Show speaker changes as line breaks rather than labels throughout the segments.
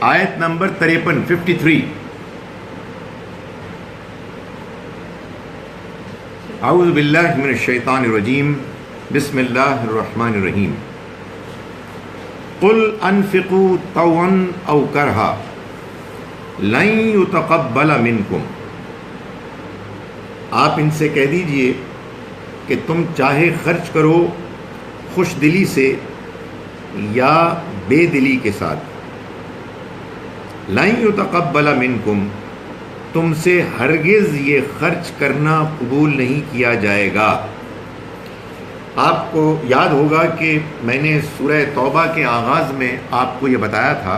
آیت نمبر 53 اعوذ باللہ من الشیطان الرجیم بسم اللہ الرحمن الرحیم قل انفقوا طوعا او کرہا لن یتقبل منکم، آپ ان سے کہہ دیجئے کہ تم چاہے خرچ کرو خوش دلی سے یا بے دلی کے ساتھ، لن یتقبل منکم، تم سے ہرگز یہ خرچ کرنا قبول نہیں کیا جائے گا۔ آپ کو یاد ہوگا کہ میں نے سورہ توبہ کے آغاز میں آپ کو یہ بتایا تھا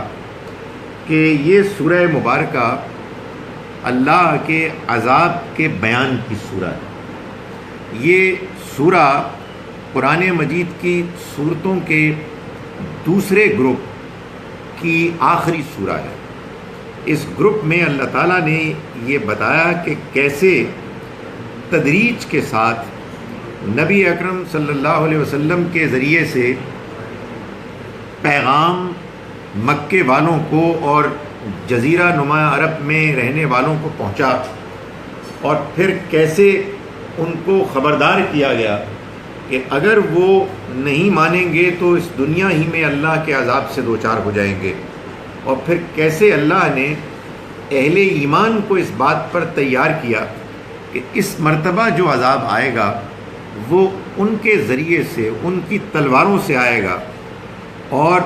کہ یہ سورہ مبارکہ اللہ کے عذاب کے بیان کی سورہ ہے۔ یہ سورہ قرآن مجید کی سورتوں کے دوسرے گروپ کی آخری سورہ ہے۔ اس گروپ میں اللہ تعالیٰ نے یہ بتایا کہ کیسے تدریج کے ساتھ نبی اکرم صلی اللہ علیہ وسلم کے ذریعے سے پیغام مکے والوں کو اور جزیرہ نما عرب میں رہنے والوں کو پہنچا، اور پھر کیسے ان کو خبردار کیا گیا کہ اگر وہ نہیں مانیں گے تو اس دنیا ہی میں اللہ کے عذاب سے دوچار ہو جائیں گے، اور پھر کیسے اللہ نے اہل ایمان کو اس بات پر تیار کیا کہ اس مرتبہ جو عذاب آئے گا وہ ان کے ذریعے سے، ان کی تلواروں سے آئے گا، اور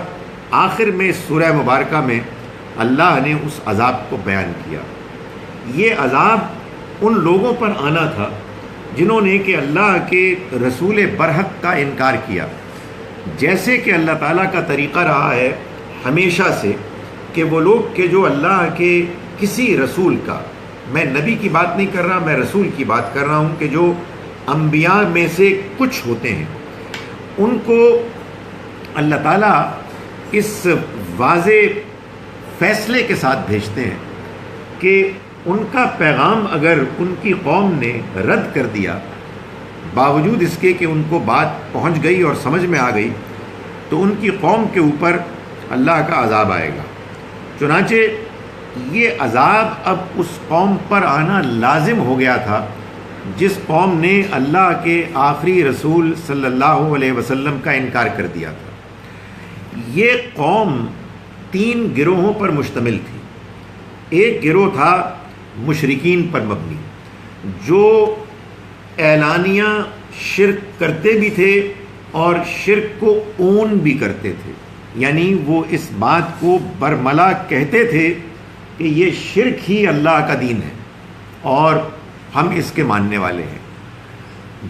آخر میں سورہ مبارکہ میں اللہ نے اس عذاب کو بیان کیا۔ یہ عذاب ان لوگوں پر آنا تھا جنہوں نے کہ اللہ کے رسول برحق کا انکار کیا، جیسے کہ اللہ تعالیٰ کا طریقہ رہا ہے ہمیشہ سے کہ وہ لوگ کہ جو اللہ کے کسی رسول کا، میں نبی کی بات نہیں کر رہا، میں رسول کی بات کر رہا ہوں، کہ جو انبیاء میں سے کچھ ہوتے ہیں، ان کو اللہ تعالیٰ اس واضح فیصلے کے ساتھ بھیجتے ہیں کہ ان کا پیغام اگر ان کی قوم نے رد کر دیا، باوجود اس کے کہ ان کو بات پہنچ گئی اور سمجھ میں آ گئی، تو ان کی قوم کے اوپر اللہ کا عذاب آئے گا۔ چنانچہ یہ عذاب اب اس قوم پر آنا لازم ہو گیا تھا جس قوم نے اللہ کے آخری رسول صلی اللہ علیہ وسلم کا انکار کر دیا تھا۔ یہ قوم 3 گروہوں پر مشتمل تھی۔ ایک گروہ تھا مشرکین پر مبنی، جو اعلانیہ شرک کرتے بھی تھے اور شرک کو اون بھی کرتے تھے، یعنی وہ اس بات کو برملا کہتے تھے کہ یہ شرک ہی اللہ کا دین ہے اور ہم اس کے ماننے والے ہیں۔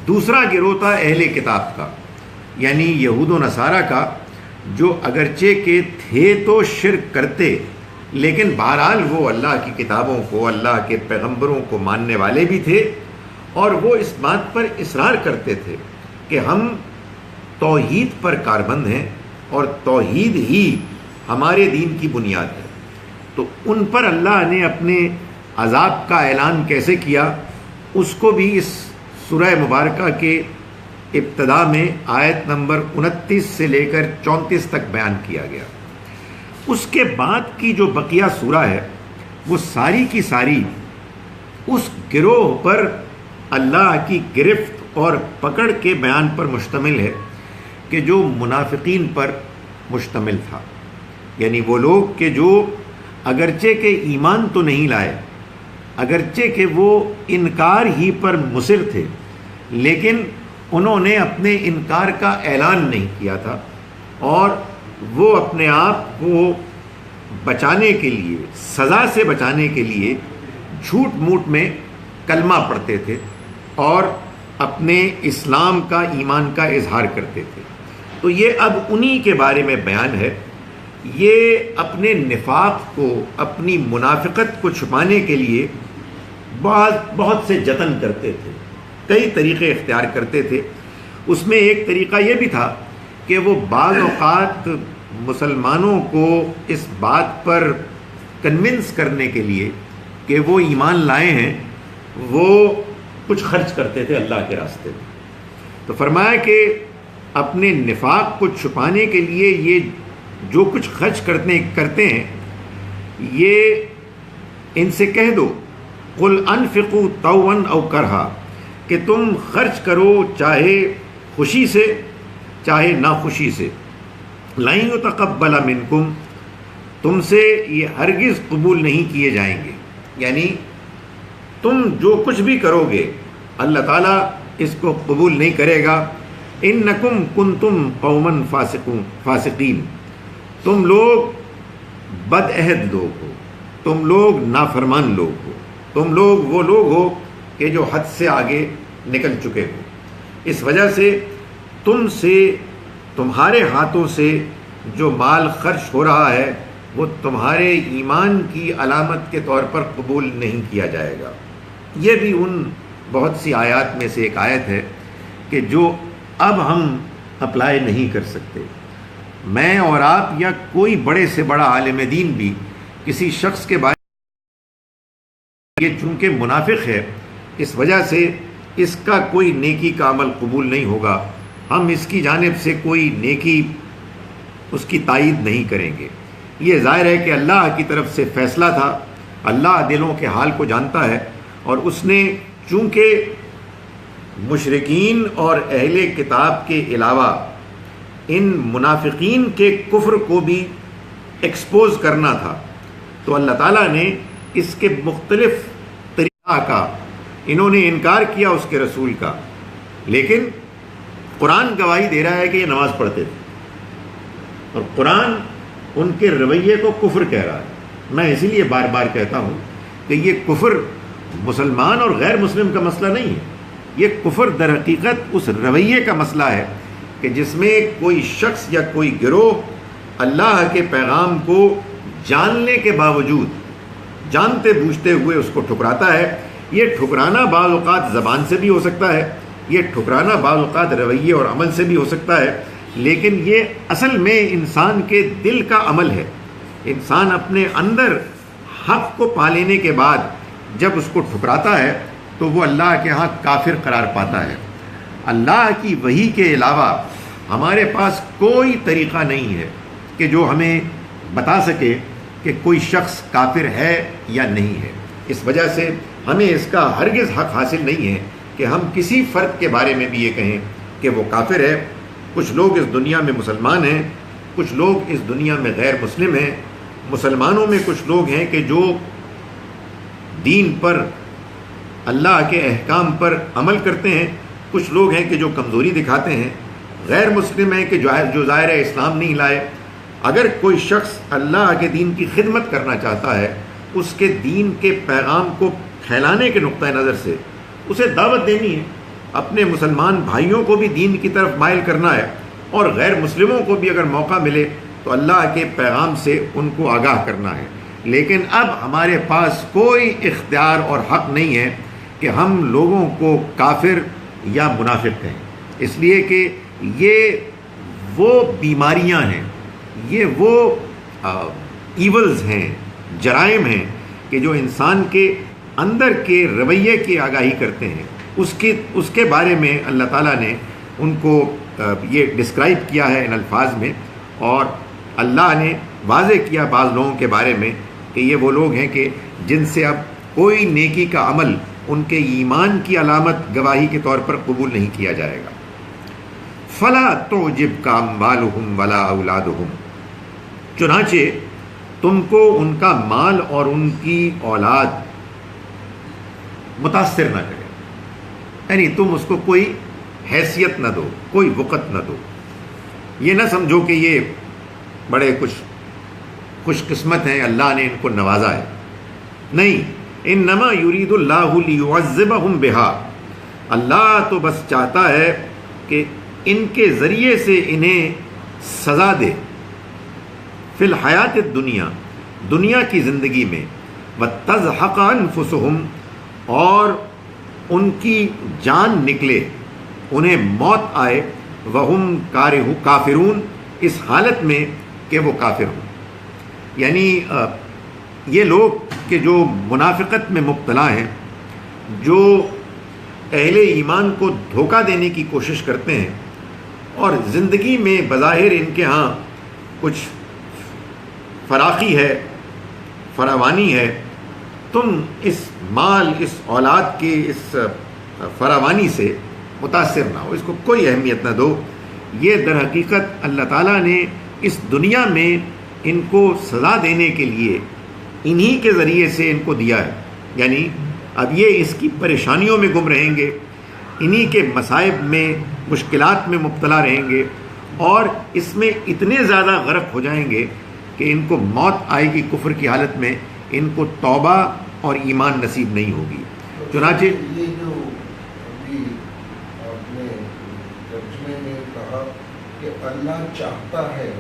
دوسرا گروہ تھا اہل کتاب کا، یعنی یہود و نصارہ کا، جو اگرچہ کہ تھے تو شرک کرتے، لیکن بہرحال وہ اللہ کی کتابوں کو، اللہ کے پیغمبروں کو ماننے والے بھی تھے، اور وہ اس بات پر اصرار کرتے تھے کہ ہم توحید پر کاربند ہیں اور توحید ہی ہمارے دین کی بنیاد ہے۔ تو ان پر اللہ نے اپنے عذاب کا اعلان کیسے کیا، اس کو بھی اس سورہ مبارکہ کے ابتدا میں آیت نمبر 29 سے لے کر 34 تک بیان کیا گیا۔ اس کے بعد کی جو بقیہ سورہ ہے وہ ساری کی ساری اس گروہ پر اللہ کی گرفت اور پکڑ کے بیان پر مشتمل ہے کہ جو منافقین پر مشتمل تھا، یعنی وہ لوگ کہ جو اگرچہ کہ ایمان تو نہیں لائے، اگرچہ کہ وہ انکار ہی پر مصر تھے، لیکن انہوں نے اپنے انکار کا اعلان نہیں کیا تھا، اور وہ اپنے آپ کو بچانے کے لیے، سزا سے بچانے کے لیے جھوٹ موٹ میں کلمہ پڑھتے تھے اور اپنے اسلام کا، ایمان کا اظہار کرتے تھے۔ تو یہ اب انہی کے بارے میں بیان ہے۔ یہ اپنے نفاق کو، اپنی منافقت کو چھپانے کے لیے بہت سے جتن کرتے تھے، کئی طریقے اختیار کرتے تھے۔ اس میں ایک طریقہ یہ بھی تھا کہ وہ بعض اوقات مسلمانوں کو اس بات پر کنونس کرنے کے لیے کہ وہ ایمان لائے ہیں، وہ کچھ خرچ کرتے تھے اللہ کے راستے میں۔ تو فرمایا کہ اپنے نفاق کو چھپانے کے لیے یہ جو کچھ خرچ کرتے ہیں یہ ان سے کہہ دو قل انفقوا طوعا او کرہا کہ تم خرچ کرو چاہے خوشی سے چاہے ناخوشی سے، لن یتقبل منکم تم سے یہ ہرگز قبول نہیں کیے جائیں گے، یعنی تم جو کچھ بھی کرو گے اللہ تعالیٰ اس کو قبول نہیں کرے گا۔ انکم کنتم قوما فاسقین تم لوگ بد عہد لوگ ہو، تم لوگ نافرمان لوگ ہو، تم لوگ وہ لوگ ہو کہ جو حد سے آگے نکل چکے ہو، اس وجہ سے تم سے تمہارے ہاتھوں سے جو مال خرچ ہو رہا ہے وہ تمہارے ایمان کی علامت کے طور پر قبول نہیں کیا جائے گا۔ یہ بھی ان بہت سی آیات میں سے ایک آیت ہے کہ جو اب ہم اپلائی نہیں کر سکتے۔ میں اور آپ یا کوئی بڑے سے بڑا عالم دین بھی کسی شخص کے بارے میں یہ چونکہ منافق ہے اس وجہ سے اس کا کوئی نیکی کا عمل قبول نہیں ہوگا، ہم اس کی جانب سے کوئی نیکی اس کی تائید نہیں کریں گے۔ یہ ظاہر ہے کہ اللہ کی طرف سے فیصلہ تھا، اللہ دلوں کے حال کو جانتا ہے، اور اس نے چونکہ مشرکین اور اہل کتاب کے علاوہ ان منافقین کے کفر کو بھی ایکسپوز کرنا تھا، تو اللہ تعالیٰ نے اس کے مختلف طریقہ کا انہوں نے انکار کیا اس کے رسول کا، لیکن قرآن گواہی دے رہا ہے کہ یہ نماز پڑھتے تھے، اور قرآن ان کے رویے کو کفر کہہ رہا ہے۔ میں اسی لیے بار بار کہتا ہوں کہ یہ کفر مسلمان اور غیر مسلم کا مسئلہ نہیں ہے، یہ کفر در حقیقت اس رویے کا مسئلہ ہے کہ جس میں کوئی شخص یا کوئی گروہ اللہ کے پیغام کو جاننے کے باوجود جانتے بوجھتے ہوئے اس کو ٹھکراتا ہے۔ یہ ٹھکرانا بعض اوقات زبان سے بھی ہو سکتا ہے، یہ ٹھکرانا بعض اوقات رویے اور عمل سے بھی ہو سکتا ہے، لیکن یہ اصل میں انسان کے دل کا عمل ہے۔ انسان اپنے اندر حق کو پا لینے کے بعد جب اس کو ٹھکراتا ہے تو وہ اللہ کے ہاں کافر قرار پاتا ہے۔ اللہ کی وحی کے علاوہ ہمارے پاس کوئی طریقہ نہیں ہے کہ جو ہمیں بتا سکے کہ کوئی شخص کافر ہے یا نہیں ہے۔ اس وجہ سے ہمیں اس کا ہرگز حق حاصل نہیں ہے کہ ہم کسی فرد کے بارے میں بھی یہ کہیں کہ وہ کافر ہے۔ کچھ لوگ اس دنیا میں مسلمان ہیں، کچھ لوگ اس دنیا میں غیر مسلم ہیں۔ مسلمانوں میں کچھ لوگ ہیں کہ جو دین پر اللہ کے احکام پر عمل کرتے ہیں، کچھ لوگ ہیں کہ جو کمزوری دکھاتے ہیں، غیر مسلم ہیں کہ جو ظاہر اسلام نہیں لائے۔ اگر کوئی شخص اللہ کے دین کی خدمت کرنا چاہتا ہے، اس کے دین کے پیغام کو پھیلانے کے نقطۂ نظر سے اسے دعوت دینی ہے، اپنے مسلمان بھائیوں کو بھی دین کی طرف مائل کرنا ہے، اور غیر مسلموں کو بھی اگر موقع ملے تو اللہ کے پیغام سے ان کو آگاہ کرنا ہے۔ لیکن اب ہمارے پاس کوئی اختیار اور حق نہیں ہے کہ ہم لوگوں کو کافر یا منافق کہیں، اس لیے کہ یہ وہ بیماریاں ہیں، یہ وہ ایولز ہیں، جرائم ہیں کہ جو انسان کے اندر کے رویے کی آگاہی کرتے ہیں۔ اس کے بارے میں اللہ تعالیٰ نے ان کو یہ ڈسکرائب کیا ہے ان الفاظ میں، اور اللہ نے واضح کیا بعض لوگوں کے بارے میں کہ یہ وہ لوگ ہیں کہ جن سے اب کوئی نیکی کا عمل ان کے ایمان کی علامت گواہی کے طور پر قبول نہیں کیا جائے گا۔ فَلَا تُعْجِبْكَ أَمْوَالُهُمْ وَلَا أَوْلَادُهُمْ چنانچہ تم کو ان کا مال اور ان کی اولاد متاثر نہ کرے، یعنی تم اس کو کوئی حیثیت نہ دو، کوئی وقت نہ دو، یہ نہ سمجھو کہ یہ بڑے کچھ خوش قسمت ہیں، اللہ نے ان کو نوازا ہے، نہیں۔ انما یرید اللہ لیعذبہم بہا، اللہ تو بس چاہتا ہے کہ ان کے ذریعے سے انہیں سزا دے، فی الحیات الدنیا، دنیا کی زندگی میں، وتزہق انفسہم، اور ان کی جان نکلے، انہیں موت آئے، وہم کافرون، اس حالت میں کہ وہ کافر ہوں۔ یعنی یہ لوگ کہ جو منافقت میں مبتلا ہیں، جو اہل ایمان کو دھوکہ دینے کی کوشش کرتے ہیں، اور زندگی میں بظاہر ان کے ہاں کچھ فراخی ہے، فراوانی ہے، تم اس مال، اس اولاد کی اس فراوانی سے متاثر نہ ہو، اس کو کوئی اہمیت نہ دو۔ یہ در حقیقت اللہ تعالیٰ نے اس دنیا میں ان کو سزا دینے کے لیے انہی کے ذریعے سے ان کو دیا ہے، یعنی اب یہ اس کی پریشانیوں میں گم رہیں گے، انہی کے مصائب میں، مشکلات میں مبتلا رہیں گے، اور اس میں اتنے زیادہ غرق ہو جائیں گے کہ ان کو موت آئے گی کفر کی حالت میں، ان کو توبہ اور ایمان نصیب نہیں ہوگی۔ چنانچہ
یہ جو ابھی آپ نے ترجمے میں کہا کہ اللہ چاہتا ہے،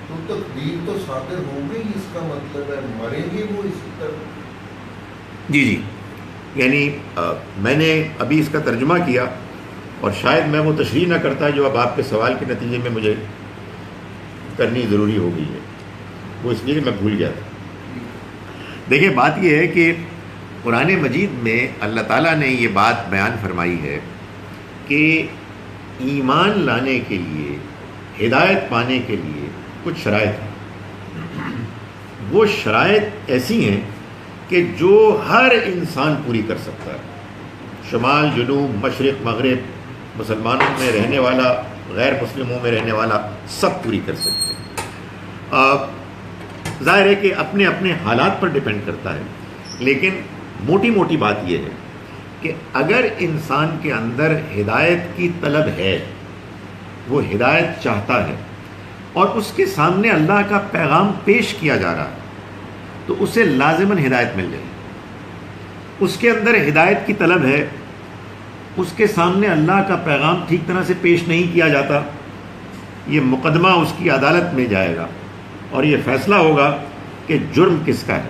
تو تقدیر تو صادر ہو گئی، اس کا مطلب ہے مریں گے وہ اسی طرح؟
جی، یعنی میں نے ابھی اس کا ترجمہ کیا، اور شاید میں وہ تشریح نہ کرتا جو اب آپ کے سوال کے نتیجے میں مجھے کرنی ضروری ہو گئی ہے، وہ اس لیے کہ میں بھول گیا تھا۔ دیکھیں، بات یہ ہے کہ قرآن مجید میں اللہ تعالیٰ نے یہ بات بیان فرمائی ہے کہ ایمان لانے کے لیے، ہدایت پانے کے لیے کچھ شرائط ہیں۔ وہ شرائط ایسی ہیں کہ جو ہر انسان پوری کر سکتا ہے، شمال، جنوب، مشرق، مغرب، مسلمانوں میں رہنے والا، غیر مسلموں میں رہنے والا، سب پوری کر سکتے ہیں۔ ظاہر ہے کہ اپنے اپنے حالات پر ڈیپینڈ کرتا ہے، لیکن موٹی موٹی بات یہ ہے کہ اگر انسان کے اندر ہدایت کی طلب ہے، وہ ہدایت چاہتا ہے، اور اس کے سامنے اللہ کا پیغام پیش کیا جا رہا ہے، تو اسے لازماً ہدایت مل جائے گی۔ اس کے اندر ہدایت کی طلب ہے، اس کے سامنے اللہ کا پیغام ٹھیک طرح سے پیش نہیں کیا جاتا، یہ مقدمہ اس کی عدالت میں جائے گا اور یہ فیصلہ ہوگا کہ جرم کس کا ہے۔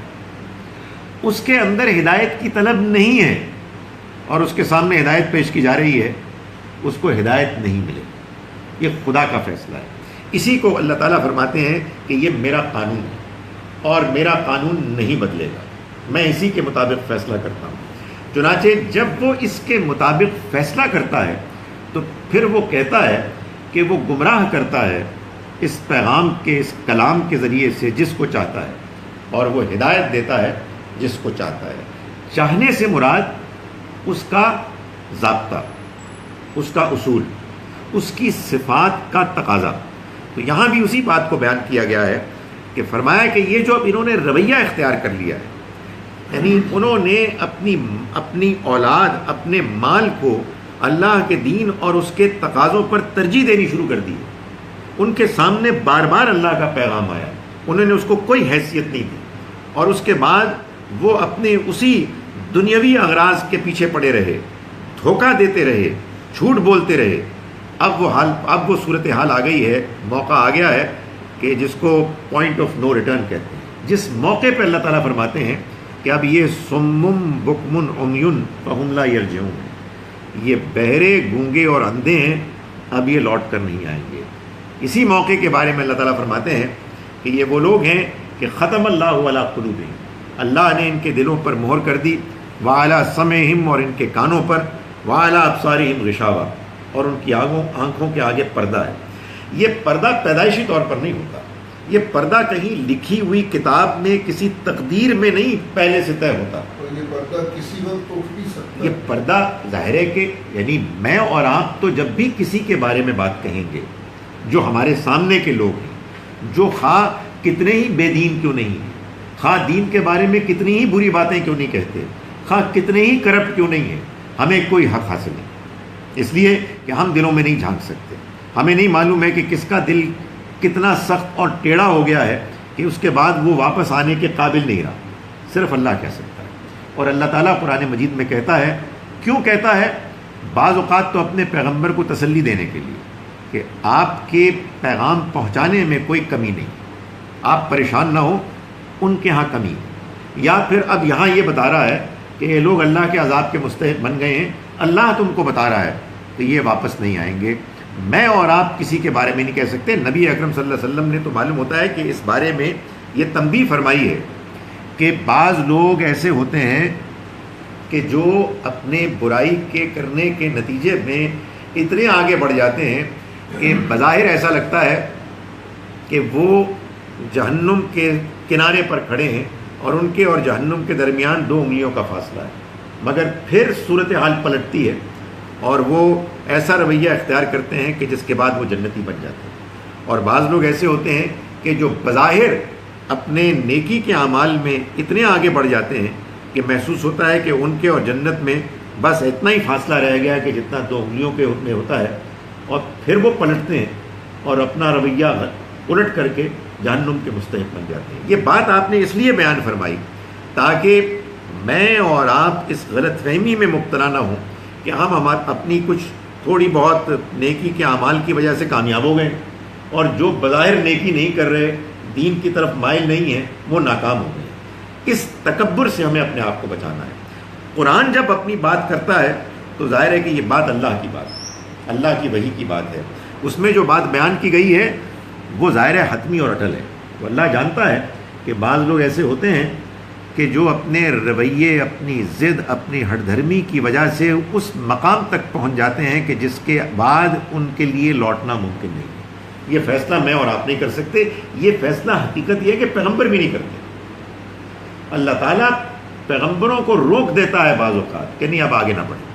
اس کے اندر ہدایت کی طلب نہیں ہے اور اس کے سامنے ہدایت پیش کی جا رہی ہے، اس کو ہدایت نہیں ملے، یہ خدا کا فیصلہ ہے۔ اسی کو اللہ تعالیٰ فرماتے ہیں کہ یہ میرا قانون ہے اور میرا قانون نہیں بدلے گا، میں اسی کے مطابق فیصلہ کرتا ہوں۔ چنانچہ جب وہ اس کے مطابق فیصلہ کرتا ہے تو پھر وہ کہتا ہے کہ وہ گمراہ کرتا ہے اس پیغام کے، اس کلام کے ذریعے سے جس کو چاہتا ہے، اور وہ ہدایت دیتا ہے جس کو چاہتا ہے۔ چاہنے سے مراد اس کا ضابطہ، اس کا اصول، اس کی صفات کا تقاضا۔ تو یہاں بھی اسی بات کو بیان کیا گیا ہے کہ فرمایا کہ یہ جو اب انہوں نے رویہ اختیار کر لیا ہے، یعنی انہوں نے اپنی اولاد، اپنے مال کو اللہ کے دین اور اس کے تقاضوں پر ترجیح دینی شروع کر دی۔ ان کے سامنے بار بار اللہ کا پیغام آیا، انہوں نے اس کو کوئی حیثیت نہیں دی، اور اس کے بعد وہ اپنے اسی دنیاوی اغراض کے پیچھے پڑے رہے، دھوکہ دیتے رہے، جھوٹ بولتے رہے۔ اب وہ صورتحال آ گئی ہے، موقع آ گیا ہے کہ جس کو پوائنٹ آف نو ریٹرن کہتے ہیں، جس موقع پہ اللہ تعالیٰ فرماتے ہیں کہ اب یہ صم بکم عمی فہم لا یرجعون، یہ بہرے، گونگے اور اندھے ہیں، اب یہ لوٹ کر نہیں آئیں گے۔ اسی موقع کے بارے میں اللہ تعالیٰ فرماتے ہیں کہ یہ وہ لوگ ہیں کہ ختم اللہ علی قلوبہم، اللہ نے ان کے دلوں پر مہر کر دی، وعلی سمعہم، اور ان کے کانوں پر، وعلی ابصارہم غشاوہ، اور ان کی آنکھوں کے آگے پردہ ہے۔ یہ پردہ پیدائشی طور پر نہیں ہوتا، یہ پردہ کہیں لکھی ہوئی کتاب میں کسی تقدیر میں نہیں پہلے سے طے ہوتا۔
یہ پردہ کسی وقت اٹھ بھی سکتا ہے۔
یہ پردہ ظاہر ہے کہ یعنی میں اور آپ تو جب بھی کسی کے بارے میں بات کہیں گے، جو ہمارے سامنے کے لوگ ہیں، جو خواہ کتنے ہی بے دین کیوں نہیں ہیں، خواہ دین کے بارے میں کتنی ہی بری باتیں کیوں نہیں کہتے، خواہ کتنے ہی کرپٹ کیوں نہیں ہیں، ہمیں کوئی حق حاصل نہیں، اس لیے کہ ہم دلوں میں نہیں جھانک سکتے۔ ہمیں نہیں معلوم ہے کہ کس کا دل کتنا سخت اور ٹیڑھا ہو گیا ہے کہ اس کے بعد وہ واپس آنے کے قابل نہیں رہا، صرف اللہ کہہ سکتا ہے۔ اور اللہ تعالیٰ قرآن مجید میں کہتا ہے، کیوں کہتا ہے؟ بعض اوقات تو اپنے پیغمبر کو تسلی دینے کے لیے کہ آپ کے پیغام پہنچانے میں کوئی کمی نہیں، آپ پریشان نہ ہوں، ان کے ہاں کمی ہے۔ یا پھر اب یہاں یہ بتا رہا ہے کہ یہ لوگ اللہ کے عذاب کے مستحق بن گئے ہیں، اللہ تم کو بتا رہا ہے کہ یہ واپس نہیں آئیں گے۔ میں اور آپ کسی کے بارے میں نہیں کہہ سکتے، نبی اکرم صلی اللہ علیہ وسلم نے تو معلوم ہوتا ہے کہ اس بارے میں یہ تنبیہ فرمائی ہے کہ بعض لوگ ایسے ہوتے ہیں کہ جو اپنے برائی کے کرنے کے نتیجے میں اتنے آگے بڑھ جاتے ہیں کہ بظاہر ایسا لگتا ہے کہ وہ جہنم کے کنارے پر کھڑے ہیں، اور ان کے اور جہنم کے درمیان 2 انگلیوں کا فاصلہ ہے، مگر پھر صورتحال پلٹتی ہے اور وہ ایسا رویہ اختیار کرتے ہیں کہ جس کے بعد وہ جنتی بن جاتے ہیں۔ اور بعض لوگ ایسے ہوتے ہیں کہ جو بظاہر اپنے نیکی کے اعمال میں اتنے آگے بڑھ جاتے ہیں کہ محسوس ہوتا ہے کہ ان کے اور جنت میں بس اتنا ہی فاصلہ رہ گیا کہ جتنا 2 انگلیوں کے میں ہوتا ہے، اور پھر وہ پلٹتے ہیں اور اپنا رویہ الٹ کر کے جہنم کے مستحق بن جاتے ہیں۔ یہ بات آپ نے اس لیے بیان فرمائی تاکہ میں اور آپ اس غلط فہمی میں مبتلا نہ ہوں کہ ہم اپنی کچھ تھوڑی بہت نیکی کے اعمال کی وجہ سے کامیاب ہو گئے، اور جو بظاہر نیکی نہیں کر رہے، دین کی طرف مائل نہیں ہیں، وہ ناکام ہو گئے۔ اس تکبر سے ہمیں اپنے آپ کو بچانا ہے۔ قرآن جب اپنی بات کرتا ہے تو ظاہر ہے کہ یہ بات اللہ کی بات ہے، اللہ کی وحی کی بات ہے۔ اس میں جو بات بیان کی گئی ہے وہ ظاہر ہے حتمی اور اٹل ہے۔ تو اللہ جانتا ہے کہ بعض لوگ ایسے ہوتے ہیں کہ جو اپنے رویے، اپنی ضد، اپنی ہٹ دھرمی کی وجہ سے اس مقام تک پہنچ جاتے ہیں کہ جس کے بعد ان کے لیے لوٹنا ممکن نہیں ہے۔ یہ فیصلہ میں اور آپ نہیں کر سکتے، یہ فیصلہ حقیقت یہ ہے کہ پیغمبر بھی نہیں کرتے۔ اللہ تعالیٰ پیغمبروں کو روک دیتا ہے بعض اوقات کہ نہیں اب آگے نہ بڑھیں،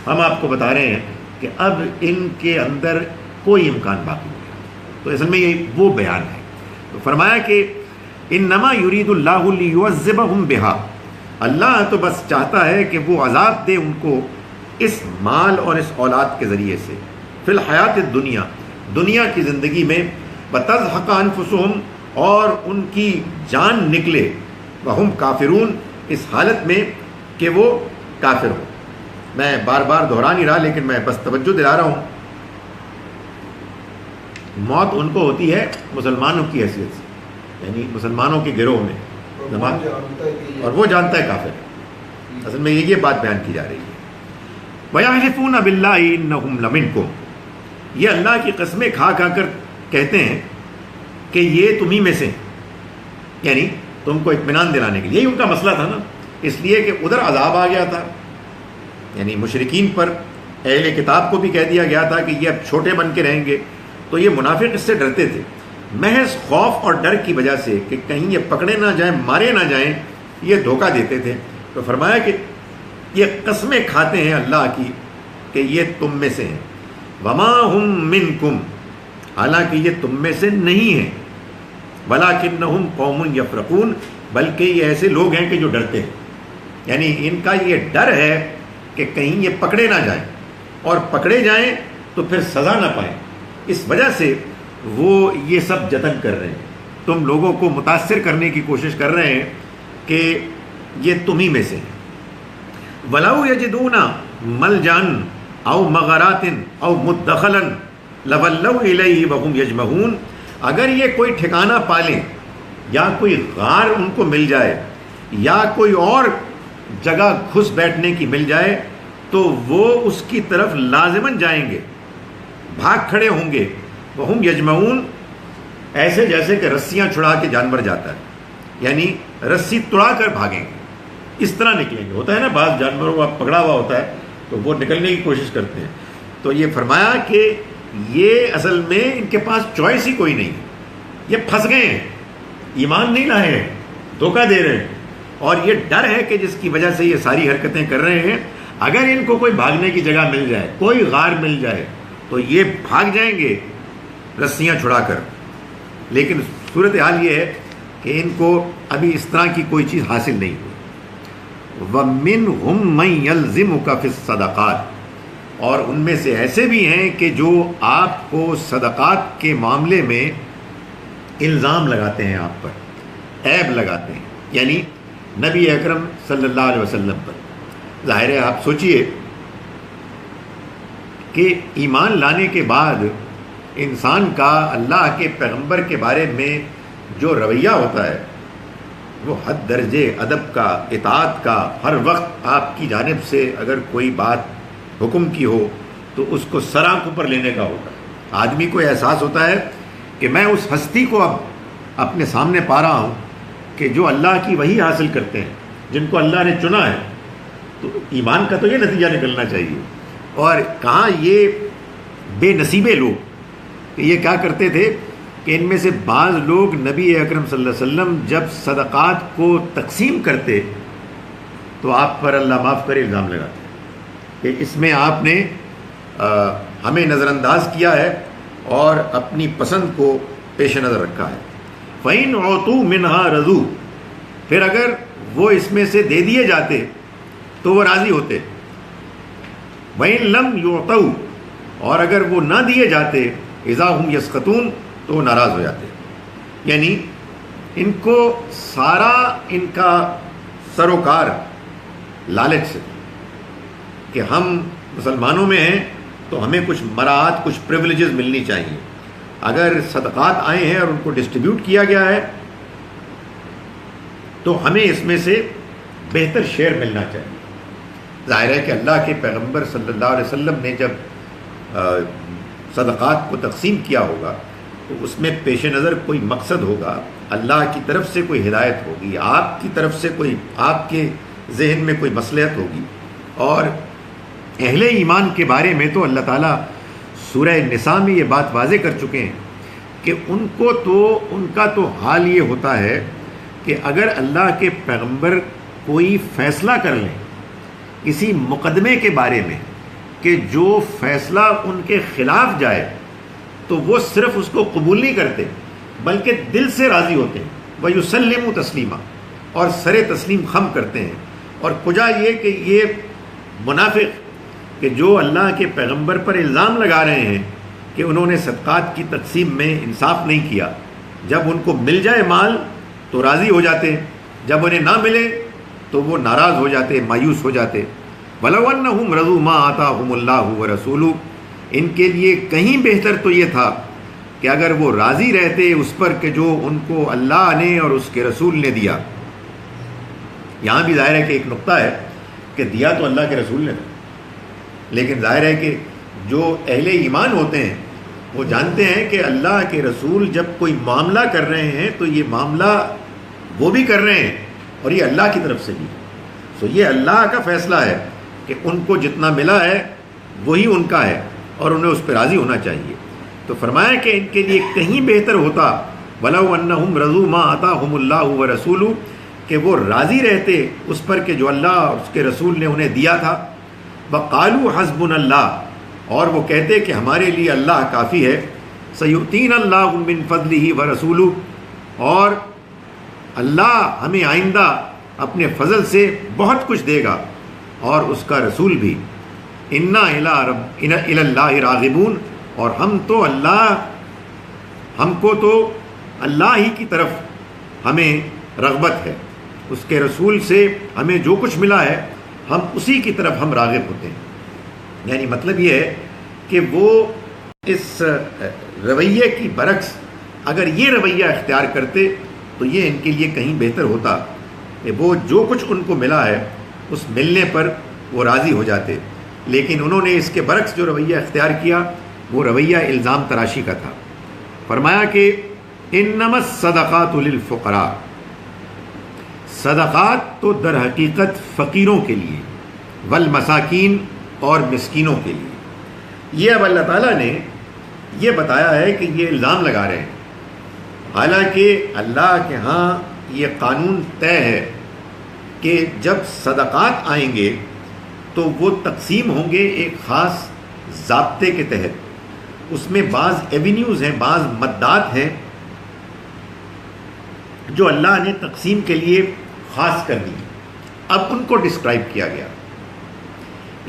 ہم آپ کو بتا رہے ہیں کہ اب ان کے اندر کوئی امکان باقی نہیں ہے۔ تو اصل میں یہ وہ بیان ہے۔ تو فرمایا کہ انما یرید اللہ لیعذبہم بہا، اللہ تو بس چاہتا ہے کہ وہ عذاب دے ان کو اس مال اور اس اولاد کے ذریعے سے، فی الحیات الدنیا، دنیا کی زندگی میں، وتزہق انفسہم، اور ان کی جان نکلے، وہم کافرون، اس حالت میں کہ وہ کافر ہوں۔ میں بار بار دہرا نہیں رہا لیکن میں بس توجہ دلا رہا ہوں، موت ان کو ہوتی ہے مسلمانوں کی حیثیت سے، یعنی مسلمانوں کے گروہ میں، اور وہ جانتا ہے کافر۔ اصل میں یہ بات بیان کی جا رہی ہے۔ وَيَحْلِفُونَ بِاللَّهِ إِنَّهُمْ لَمِنْكُمْ، یہ اللہ کی قسمیں کھا کھا کر کہتے ہیں کہ یہ تمہیں میں سے، یعنی تم کو اطمینان دلانے کے لیے۔ یہی ان کا مسئلہ تھا نا، اس لیے کہ ادھر عذاب آ گیا تھا، یعنی مشرکین پر، اہل کتاب کو بھی کہہ دیا گیا تھا کہ یہ اب چھوٹے بن کے رہیں گے، تو یہ منافق اس سے ڈرتے تھے، محض خوف اور ڈر کی وجہ سے کہ کہیں یہ پکڑے نہ جائیں، مارے نہ جائیں، یہ دھوکہ دیتے تھے۔ تو فرمایا کہ یہ قسمیں کھاتے ہیں اللہ کی کہ یہ تم میں سے ہیں، وما ہم منکم، حالانکہ یہ تم میں سے نہیں ہیں، ولکنہم قوم یفرقون، بلکہ یہ ایسے لوگ ہیں کہ جو ڈرتے ہیں، یعنی ان کا یہ ڈر ہے کہ کہیں یہ پکڑے نہ جائیں، اور پکڑے جائیں تو پھر سزا نہ پائیں، اس وجہ سے وہ یہ سب جتن کر رہے ہیں، تم لوگوں کو متاثر کرنے کی کوشش کر رہے ہیں کہ یہ تمہیں میں سے ہیں۔ وَلَوْ يَجِدُونَ مَلْجَأً أَوْ مَغَارَاتٍ أَوْ مُدَّخَلًا لَوَلَّوْا إِلَيْهِ وَهُمْ يَجْمَعُونَ، اگر یہ کوئی ٹھکانہ پالیں یا کوئی غار ان کو مل جائے یا کوئی اور جگہ گھس بیٹھنے کی مل جائے تو وہ اس کی طرف لازماً جائیں گے، بھاگ کھڑے ہوں گے، وہم یجمعون، ایسے جیسے کہ رسیاں چھڑا کے جانور جاتا ہے، یعنی رسی توڑا کر بھاگیں گے، اس طرح نکلیں گے۔ ہوتا ہے نا بعض جانوروں کا پکڑا ہوا ہوتا ہے تو وہ نکلنے کی کوشش کرتے ہیں، تو یہ فرمایا کہ یہ اصل میں ان کے پاس چوائس ہی کوئی نہیں، یہ پھنس گئے ہیں، ایمان نہیں لائے ہیں، دھوکہ دے رہے ہیں، اور یہ ڈر ہے کہ جس کی وجہ سے یہ ساری حرکتیں کر رہے ہیں۔ اگر ان کو کوئی بھاگنے کی جگہ مل جائے، کوئی غار مل جائے تو یہ بھاگ جائیں گے رسیاں چھڑا کر، لیکن صورتحال یہ ہے کہ ان کو ابھی اس طرح کی کوئی چیز حاصل نہیں ہوئی۔ وَمِنْهُمْ مَنْ يَلْزِمُكَ فِي الصَّدَقَاتِ، اور ان میں سے ایسے بھی ہیں کہ جو آپ کو صدقات کے معاملے میں الزام لگاتے ہیں، آپ پر عیب لگاتے ہیں، یعنی نبی اکرم صلی اللہ علیہ وسلم پر۔ ظاہر ہے آپ سوچئے کہ ایمان لانے کے بعد انسان کا اللہ کے پیغمبر کے بارے میں جو رویہ ہوتا ہے وہ حد درجے ادب کا، اطاعت کا، ہر وقت آپ کی جانب سے اگر کوئی بات حکم کی ہو تو اس کو سر آنکھوں پر لینے کا ہوتا ہے۔ آدمی کو احساس ہوتا ہے کہ میں اس ہستی کو اب اپنے سامنے پا رہا ہوں کہ جو اللہ کی وحی حاصل کرتے ہیں، جن کو اللہ نے چنا ہے، تو ایمان کا تو یہ نتیجہ نکلنا چاہیے۔ اور کہاں یہ بے نصیبے لوگ کہ یہ کیا کرتے تھے کہ ان میں سے بعض لوگ نبی اکرم صلی اللہ علیہ وسلم جب صدقات کو تقسیم کرتے تو آپ پر اللہ معاف کرے الزام لگاتے کہ اس میں آپ نے ہمیں نظر انداز کیا ہے اور اپنی پسند کو پیش نظر رکھا ہے۔ فَإِنْ عُوتُوا مِنْهَا رَضُوا، پھر اگر وہ اس میں سے دے دیے جاتے تو وہ راضی ہوتے۔ وَإِنْ لَمْ يُعْطَوْا، اور اگر وہ نہ دیے جاتے اِذَا هُمْ يَسْخَطُونَ، تو وہ ناراض ہو جاتے۔ یعنی ان کو سارا ان کا سروکار لالچ سے کہ ہم مسلمانوں میں ہیں تو ہمیں کچھ مراعات، کچھ پریولیجز ملنی چاہیے۔ اگر صدقات آئے ہیں اور ان کو ڈسٹریبیوٹ کیا گیا ہے تو ہمیں اس میں سے بہتر شیئر ملنا چاہیے۔ ظاہر ہے کہ اللہ کے پیغمبر صلی اللہ علیہ وسلم نے جب صدقات کو تقسیم کیا ہوگا تو اس میں پیش نظر کوئی مقصد ہوگا، اللہ کی طرف سے کوئی ہدایت ہوگی، آپ کی طرف سے کوئی، آپ کے ذہن میں کوئی مصلحت ہوگی۔ اور اہل ایمان کے بارے میں تو اللہ تعالیٰ سورہ نساء میں یہ بات واضح کر چکے ہیں کہ ان کا تو حال یہ ہوتا ہے کہ اگر اللہ کے پیغمبر کوئی فیصلہ کر لیں کسی مقدمے کے بارے میں کہ جو فیصلہ ان کے خلاف جائے تو وہ صرف اس کو قبول نہیں کرتے بلکہ دل سے راضی ہوتے ہیں، وَيُسَلِّمُ تسلیمہ، اور سر تسلیم خم کرتے ہیں۔ اور کجا یہ کہ یہ منافق کہ جو اللہ کے پیغمبر پر الزام لگا رہے ہیں کہ انہوں نے صدقات کی تقسیم میں انصاف نہیں کیا، جب ان کو مل جائے مال تو راضی ہو جاتے ہیں، جب انہیں نہ ملے تو وہ ناراض ہو جاتے، مایوس ہو جاتے۔ وَلَوْ أَنَّهُمْ رَضُوا مَا آتَاهُمُ اللَّهُ وَرَسُولُهُ، ان کے لیے کہیں بہتر تو یہ تھا کہ اگر وہ راضی رہتے اس پر کہ جو ان کو اللہ نے اور اس کے رسول نے دیا۔ یہاں بھی ظاہر ہے کہ ایک نقطہ ہے کہ دیا تو اللہ کے رسول نے، لیکن ظاہر ہے کہ جو اہل ایمان ہوتے ہیں وہ جانتے ہیں کہ اللہ کے رسول جب کوئی معاملہ کر رہے ہیں تو یہ معاملہ وہ بھی کر رہے ہیں اور یہ اللہ کی طرف سے بھی، سو یہ اللہ کا فیصلہ ہے کہ ان کو جتنا ملا ہے وہی ان کا ہے اور انہیں اس پہ راضی ہونا چاہیے۔ تو فرمایا کہ ان کے لیے کہیں بہتر ہوتا وَلَوْ أَنَّهُمْ رَضُوا مَا آتَاهُمُ اللَّهُ وَرَسُولُهُ، کہ وہ راضی رہتے اس پر کہ جو اللہ اور اس کے رسول نے انہیں دیا تھا۔ وَقَالُوا حَسْبُنَا اللَّهُ، اور وہ کہتے کہ ہمارے لیے اللہ کافی ہے۔ سَيُؤْتِينَ اللَّهُ مِن فَضْلِهِ وَرَسُولُهُ، اور اللہ ہمیں آئندہ اپنے فضل سے بہت کچھ دے گا اور اس کا رسول بھی۔ اِنَّا إِلَى اللَّهِ رَاغِبُونَ، اور ہم کو تو اللہ ہی کی طرف ہمیں رغبت ہے، اس کے رسول سے ہمیں جو کچھ ملا ہے ہم اسی کی طرف ہم راغب ہوتے ہیں۔ یعنی مطلب یہ ہے کہ وہ اس رویے کی برعکس اگر یہ رویہ اختیار کرتے تو یہ ان کے لیے کہیں بہتر ہوتا کہ وہ جو کچھ ان کو ملا ہے اس ملنے پر وہ راضی ہو جاتے، لیکن انہوں نے اس کے برعکس جو رویہ اختیار کیا وہ رویہ الزام تراشی کا تھا۔ فرمایا کہ انما الصدقات للفقراء، صدقات تو در حقیقت فقیروں کے لیے، والمساکین، اور مسکینوں کے لیے۔ یہ اب اللہ تعالیٰ نے یہ بتایا ہے کہ یہ الزام لگا رہے ہیں، حالانکہ اللہ کے ہاں یہ قانون طے ہے کہ جب صدقات آئیں گے تو وہ تقسیم ہوں گے ایک خاص ضابطے کے تحت، اس میں بعض ایونیوز ہیں، بعض مدات ہیں جو اللہ نے تقسیم کے لیے خاص کر دی۔ اب ان کو ڈسکرائب کیا گیا،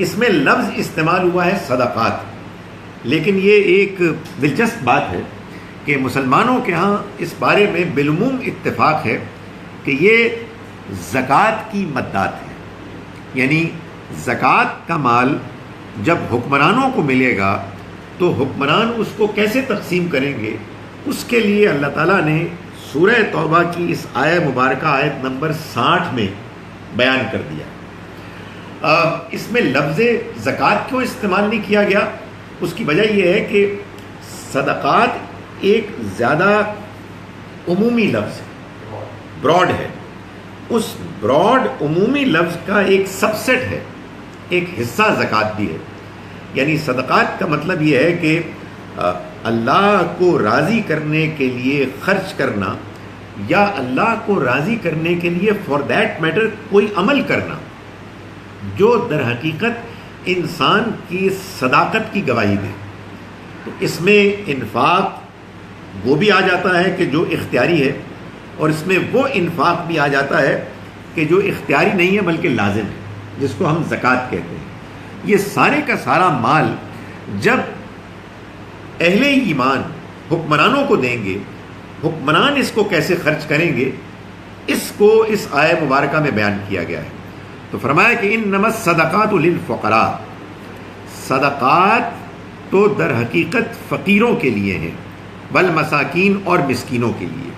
اس میں لفظ استعمال ہوا ہے صدقات، لیکن یہ ایک دلچسپ بات ہے کہ مسلمانوں کے ہاں اس بارے میں بالعموم اتفاق ہے کہ یہ زکوٰۃ کی مدات ہے، یعنی زکوٰۃ کا مال جب حکمرانوں کو ملے گا تو حکمران اس کو کیسے تقسیم کریں گے، اس کے لیے اللہ تعالیٰ نے سورہ توبہ کی اس آیہ مبارکہ آیت نمبر 60 میں بیان کر دیا۔ اس میں لفظ زکوٰۃ کیوں استعمال نہیں کیا گیا؟ اس کی وجہ یہ ہے کہ صدقات ایک زیادہ عمومی لفظ ہے، براڈ ہے، اس براڈ عمومی لفظ کا ایک سب سیٹ ہے، ایک حصہ زکوٰۃ بھی ہے۔ یعنی صدقات کا مطلب یہ ہے کہ اللہ کو راضی کرنے کے لیے خرچ کرنا یا اللہ کو راضی کرنے کے لیے فار دیٹ میٹر کوئی عمل کرنا جو در حقیقت انسان کی صداقت کی گواہی دے، تو اس میں انفاق وہ بھی آ جاتا ہے کہ جو اختیاری ہے، اور اس میں وہ انفاق بھی آ جاتا ہے کہ جو اختیاری نہیں ہے بلکہ لازم ہے، جس کو ہم زکوٰۃ کہتے ہیں۔ یہ سارے کا سارا مال جب اہل ایمان حکمرانوں کو دیں گے، حکمران اس کو کیسے خرچ کریں گے، اس کو اس آیہ مبارکہ میں بیان کیا گیا ہے۔ تو فرمایا کہ انما الصدقات للفقراء، صدقات تو در حقیقت فقیروں کے لیے ہیں، والمساکین اور مسکینوں کے لیے۔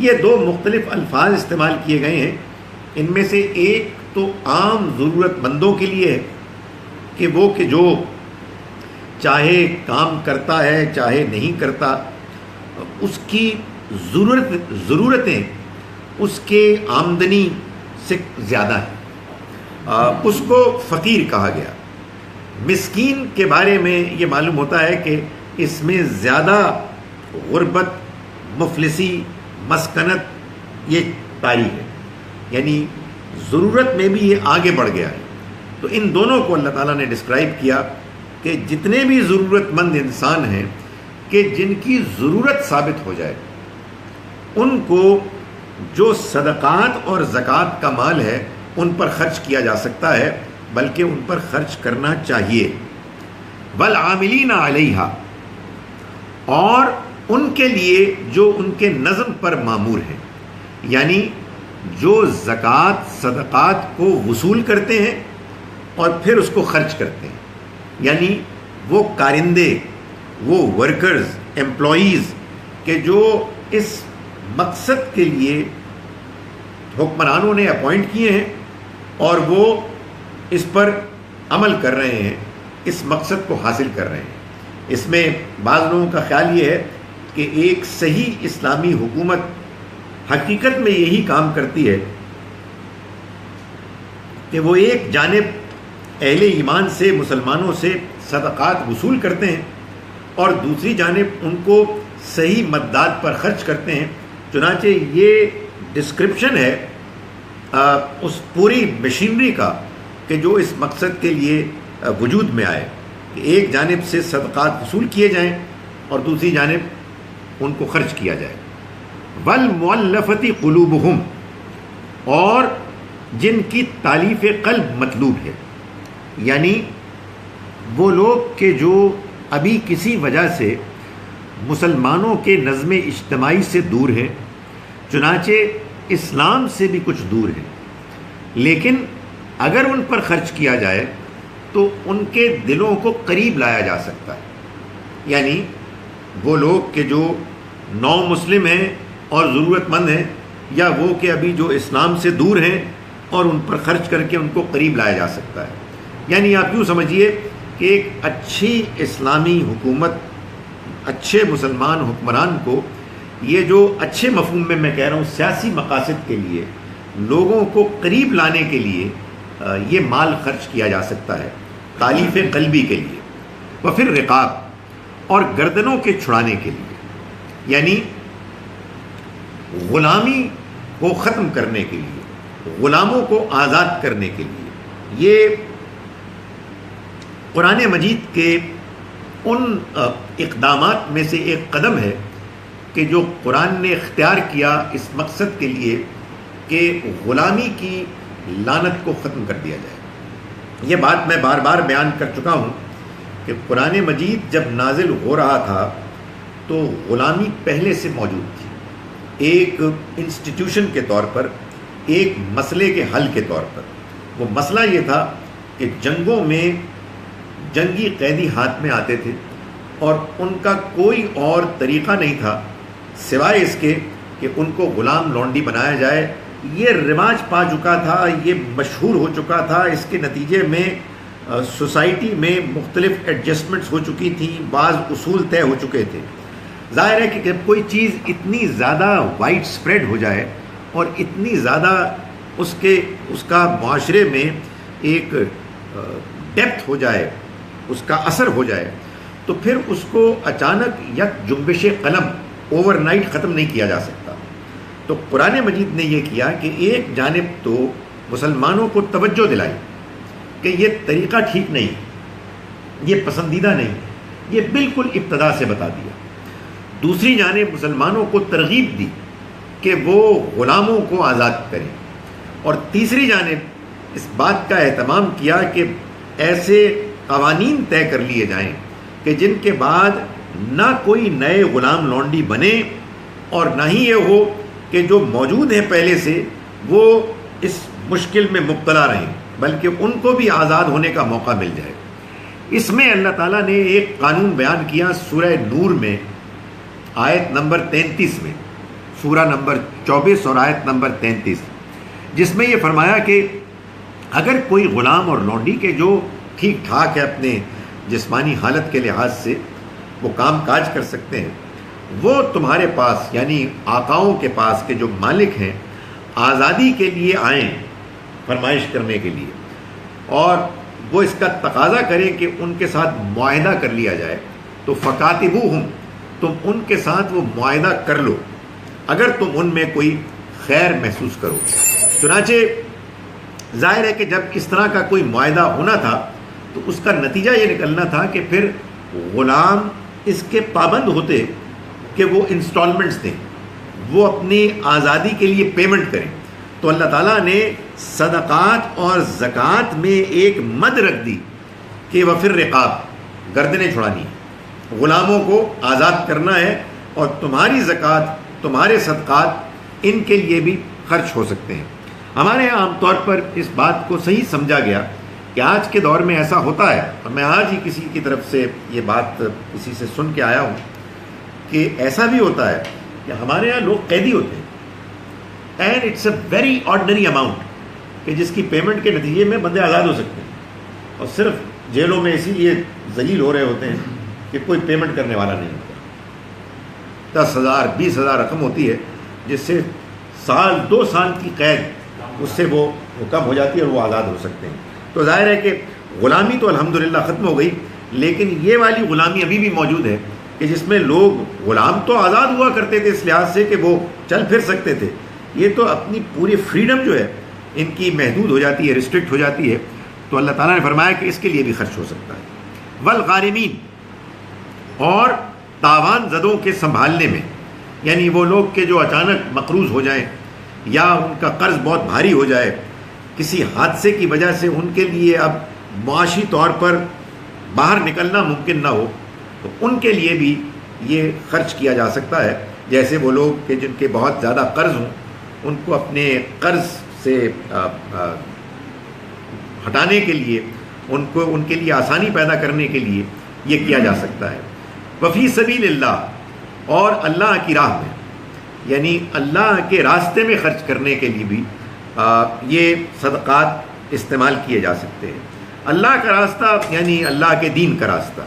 یہ دو مختلف الفاظ استعمال کیے گئے ہیں، ان میں سے ایک تو عام ضرورت مندوں کے لیے ہے کہ وہ کہ جو چاہے کام کرتا ہے چاہے نہیں کرتا، اس کی ضرورتیں اس کے آمدنی سے زیادہ ہیں، اس کو فقیر کہا گیا۔ مسکین کے بارے میں یہ معلوم ہوتا ہے کہ اس میں زیادہ غربت، مفلسی، مسکنت یہ طاری ہے، یعنی ضرورت میں بھی یہ آگے بڑھ گیا ہے۔ تو ان دونوں کو اللہ تعالیٰ نے ڈسکرائب کیا کہ جتنے بھی ضرورت مند انسان ہیں کہ جن کی ضرورت ثابت ہو جائے، ان کو جو صدقات اور زکوٰۃ کا مال ہے ان پر خرچ کیا جا سکتا ہے، بلکہ ان پر خرچ کرنا چاہیے۔ والعاملین علیہا، اور ان کے لیے جو ان کے نظم پر مامور ہیں، یعنی جو زکوٰۃ صدقات کو وصول کرتے ہیں اور پھر اس کو خرچ کرتے ہیں، یعنی وہ کارندے، وہ ورکرز، امپلائیز کہ جو اس مقصد کے لیے حکمرانوں نے اپوائنٹ کیے ہیں اور وہ اس پر عمل کر رہے ہیں، اس مقصد کو حاصل کر رہے ہیں۔ اس میں بعض لوگوں کا خیال یہ ہے کہ ایک صحیح اسلامی حکومت حقیقت میں یہی کام کرتی ہے کہ وہ ایک جانب اہل ایمان سے، مسلمانوں سے صدقات وصول کرتے ہیں اور دوسری جانب ان کو صحیح مدات پر خرچ کرتے ہیں۔ چنانچہ یہ ڈسکرپشن ہے اس پوری مشینری کا کہ جو اس مقصد کے لیے وجود میں آئے کہ ایک جانب سے صدقات وصول کیے جائیں اور دوسری جانب ان کو خرچ کیا جائے۔ والمؤلفۃ قلوبہم، اور جن کی تالیف قلب مطلوب ہے، یعنی وہ لوگ کہ جو ابھی کسی وجہ سے مسلمانوں کے نظم اجتماعی سے دور ہیں، چنانچہ اسلام سے بھی کچھ دور ہیں، لیکن اگر ان پر خرچ کیا جائے تو ان کے دلوں کو قریب لایا جا سکتا ہے۔ یعنی وہ لوگ کہ جو نو مسلم ہیں اور ضرورت مند ہیں، یا وہ کہ ابھی جو اسلام سے دور ہیں اور ان پر خرچ کر کے ان کو قریب لایا جا سکتا ہے۔ یعنی آپ یوں سمجھیے کہ ایک اچھی اسلامی حکومت، اچھے مسلمان حکمران کو یہ جو اچھے مفہوم میں کہہ رہا ہوں سیاسی مقاصد کے لیے، لوگوں کو قریب لانے کے لیے یہ مال خرچ کیا جا سکتا ہے، تالیف قلبی کے لیے، و پھر رقاب، اور گردنوں کے چھڑانے کے لیے، یعنی غلامی کو ختم کرنے کے لیے، غلاموں کو آزاد کرنے کے لیے۔ یہ قرآن مجید کے ان اقدامات میں سے ایک قدم ہے کہ جو قرآن نے اختیار کیا اس مقصد کے لیے کہ غلامی کی لعنت کو ختم کر دیا جائے۔ یہ بات میں بار بار بیان کر چکا ہوں کہ قرآن مجید جب نازل ہو رہا تھا تو غلامی پہلے سے موجود تھی، ایک انسٹیٹیوشن کے طور پر، ایک مسئلے کے حل کے طور پر۔ وہ مسئلہ یہ تھا کہ جنگوں میں جنگی قیدی ہاتھ میں آتے تھے اور ان کا کوئی اور طریقہ نہیں تھا سوائے اس کے کہ ان کو غلام لونڈی بنایا جائے۔ یہ رواج پا چکا تھا، یہ مشہور ہو چکا تھا، اس کے نتیجے میں سوسائٹی میں مختلف ایڈجسٹمنٹس ہو چکی تھیں، بعض اصول طے ہو چکے تھے۔ ظاہر ہے کہ جب کوئی چیز اتنی زیادہ وائڈ اسپریڈ ہو جائے اور اتنی زیادہ اس کا معاشرے میں ایک ڈیپتھ ہو جائے، اس کا اثر ہو جائے، تو پھر اس کو اچانک یک جنبش قلم اوور نائٹ ختم نہیں کیا جا سکتا. تو قرآن مجید نے یہ کیا کہ ایک جانب تو مسلمانوں کو توجہ دلائی کہ یہ طریقہ ٹھیک نہیں، یہ پسندیدہ نہیں، یہ بالکل ابتدا سے بتا دیا. دوسری جانب مسلمانوں کو ترغیب دی کہ وہ غلاموں کو آزاد کریں، اور تیسری جانب اس بات کا اہتمام کیا کہ ایسے قوانین طے کر لیے جائیں کہ جن کے بعد نہ کوئی نئے غلام لونڈی بنے اور نہ ہی یہ ہو کہ جو موجود ہیں پہلے سے وہ اس مشکل میں مبتلا رہیں، بلکہ ان کو بھی آزاد ہونے کا موقع مل جائے. اس میں اللہ تعالیٰ نے ایک قانون بیان کیا سورہ نور میں آیت نمبر 33 میں، سورہ نمبر 24 اور آیت نمبر 33، جس میں یہ فرمایا کہ اگر کوئی غلام اور لونڈی کے جو ٹھیک ٹھاک ہے اپنے جسمانی حالت کے لحاظ سے، وہ کام کاج کر سکتے ہیں، وہ تمہارے پاس یعنی آقاؤں کے پاس کے جو مالک ہیں آزادی کے لیے آئیں فرمائش کرنے کے لیے، اور وہ اس کا تقاضا کریں کہ ان کے ساتھ معاہدہ کر لیا جائے، تو فکاتبوہم، تم ان کے ساتھ وہ معاہدہ کر لو اگر تم ان میں کوئی خیر محسوس کرو. چنانچہ ظاہر ہے کہ جب اس طرح کا کوئی معاہدہ ہونا تھا تو اس کا نتیجہ یہ نکلنا تھا کہ پھر غلام اس کے پابند ہوتے کہ وہ انسٹالمنٹس دیں، وہ اپنی آزادی کے لیے پیمنٹ کریں. تو اللہ تعالیٰ نے صدقات اور زکوٰۃ میں ایک مد رکھ دی کہ وفر رقاب، گردنیں چھڑانی ہیں، غلاموں کو آزاد کرنا ہے، اور تمہاری زکوٰۃ، تمہارے صدقات ان کے لیے بھی خرچ ہو سکتے ہیں. ہمارے یہاں عام طور پر اس بات کو صحیح سمجھا گیا کہ آج کے دور میں ایسا ہوتا ہے، اور میں آج ہی کسی کی طرف سے یہ بات کسی سے سن کے آیا ہوں کہ ایسا بھی ہوتا ہے کہ ہمارے یہاں لوگ قیدی ہوتے ہیں، and it's a very ordinary amount کہ جس کی پیمنٹ کے نتیجے میں بندے آزاد ہو سکتے ہیں، اور صرف جیلوں میں اسی لیے ذلیل ہو رہے ہوتے ہیں کہ کوئی پیمنٹ کرنے والا نہیں ہوتا. 10,000 20,000 رقم ہوتی ہے جس سے سال 2 سال کی قید اس سے وہ کم ہو جاتی ہے اور وہ آزاد ہو سکتے ہیں. تو ظاہر ہے کہ غلامی تو الحمدللہ ختم ہو گئی، لیکن یہ والی غلامی ابھی بھی موجود ہے کہ جس میں لوگ غلام تو آزاد ہوا کرتے تھے اس لحاظ سے کہ وہ چل پھر سکتے تھے، یہ تو اپنی پوری فریڈم جو ہے ان کی محدود ہو جاتی ہے، ریسٹرکٹ ہو جاتی ہے. تو اللہ تعالیٰ نے فرمایا کہ اس کے لیے بھی خرچ ہو سکتا ہے. والغارمین، اور تاوان زدوں کے سنبھالنے میں، یعنی وہ لوگ کہ جو اچانک مقروض ہو جائیں یا ان کا قرض بہت بھاری ہو جائے کسی حادثے کی وجہ سے، ان کے لیے اب معاشی طور پر باہر نکلنا ممکن نہ ہو، تو ان کے لیے بھی یہ خرچ کیا جا سکتا ہے. جیسے وہ لوگ کہ جن کے بہت زیادہ قرض ہوں، ان کو اپنے قرض سے ہٹانے کے لیے، ان کے لیے آسانی پیدا کرنے کے لیے یہ کیا جا سکتا ہے. وفی سبیل اللہ، اور اللہ کی راہ میں، یعنی اللہ کے راستے میں خرچ کرنے کے لیے بھی یہ صدقات استعمال کیے جا سکتے ہیں. اللہ کا راستہ یعنی اللہ کے دین کا راستہ،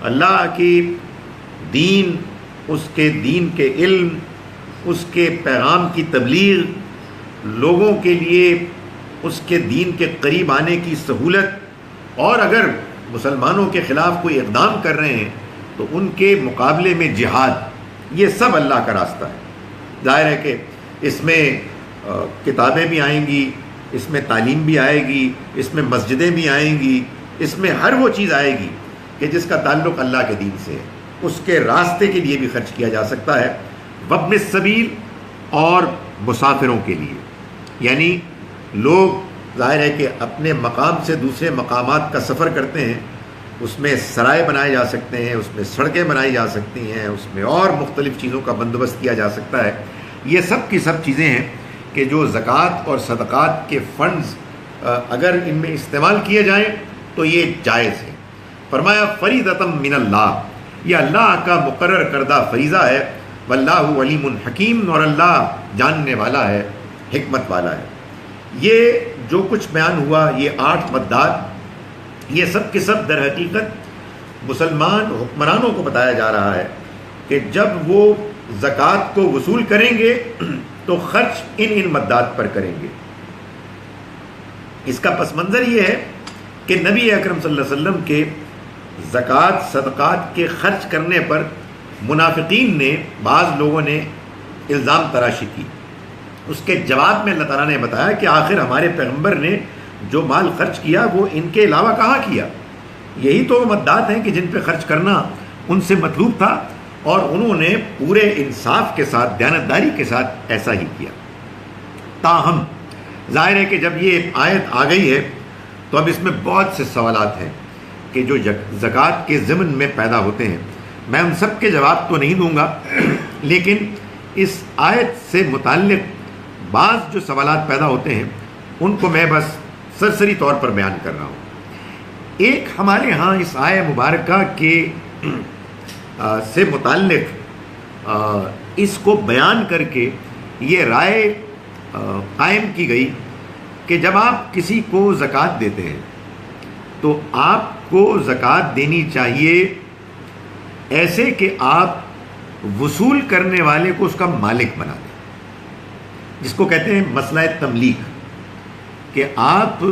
اللہ کی دین، اس کے دین کے علم، اس کے پیغام کی تبلیغ، لوگوں کے لیے اس کے دین کے قریب آنے کی سہولت، اور اگر مسلمانوں کے خلاف کوئی اقدام کر رہے ہیں تو ان کے مقابلے میں جہاد، یہ سب اللہ کا راستہ ہے. ظاہر ہے کہ اس میں کتابیں بھی آئیں گی، اس میں تعلیم بھی آئے گی، اس میں مسجدیں بھی آئیں گی، اس میں ہر وہ چیز آئے گی کہ جس کا تعلق اللہ کے دین سے ہے. اس کے راستے کے لیے بھی خرچ کیا جا سکتا ہے. وابن السبیل، اور مسافروں کے لیے، یعنی لوگ ظاہر ہے کہ اپنے مقام سے دوسرے مقامات کا سفر کرتے ہیں، اس میں سرائے بنائے جا سکتے ہیں، اس میں سڑکیں بنائی جا سکتی ہیں، اس میں اور مختلف چیزوں کا بندوبست کیا جا سکتا ہے. یہ سب کی سب چیزیں ہیں کہ جو زکوٰۃ اور صدقات کے فنڈز اگر ان میں استعمال کیے جائیں تو یہ جائز ہے. فرمایا فریضۃ من اللہ، یہ اللہ کا مقرر کردہ فریضہ ہے. واللہ علیم حکیم، اور اللہ جاننے والا ہے، حکمت والا ہے. یہ جو کچھ بیان ہوا، یہ 8 مدات، یہ سب کے سب در حقیقت مسلمان حکمرانوں کو بتایا جا رہا ہے کہ جب وہ زکوٰۃ کو وصول کریں گے تو خرچ ان مدات پر کریں گے. اس کا پس منظر یہ ہے کہ نبی اکرم صلی اللہ علیہ وسلم کے زکوٰۃ صدقات کے خرچ کرنے پر منافقین نے، بعض لوگوں نے الزام تراشی کی. اس کے جواب میں اللہ تعالیٰ نے بتایا کہ آخر ہمارے پیغمبر نے جو مال خرچ کیا وہ ان کے علاوہ کہاں کیا؟ یہی تو مدعات ہیں کہ جن پہ خرچ کرنا ان سے مطلوب تھا، اور انہوں نے پورے انصاف کے ساتھ، دیانتداری کے ساتھ ایسا ہی کیا. تاہم ظاہر ہے کہ جب یہ آیت آ گئی ہے تو اب اس میں بہت سے سوالات ہیں کہ جو زکوٰۃ کے ضمن میں پیدا ہوتے ہیں. میں ان سب کے جواب تو نہیں دوں گا، لیکن اس آیت سے متعلق بعض جو سوالات پیدا ہوتے ہیں ان کو میں بس سرسری طور پر بیان کر رہا ہوں. ایک ہمارے ہاں اس آیہ مبارکہ کے سے متعلق اس کو بیان کر کے یہ رائے قائم کی گئی کہ جب آپ کسی کو زکوٰۃ دیتے ہیں تو آپ کو زکوٰۃ دینی چاہیے ایسے کہ آپ وصول کرنے والے کو اس کا مالک بنا دیں، جس کو کہتے ہیں مسئلہ تملیک، کہ آپ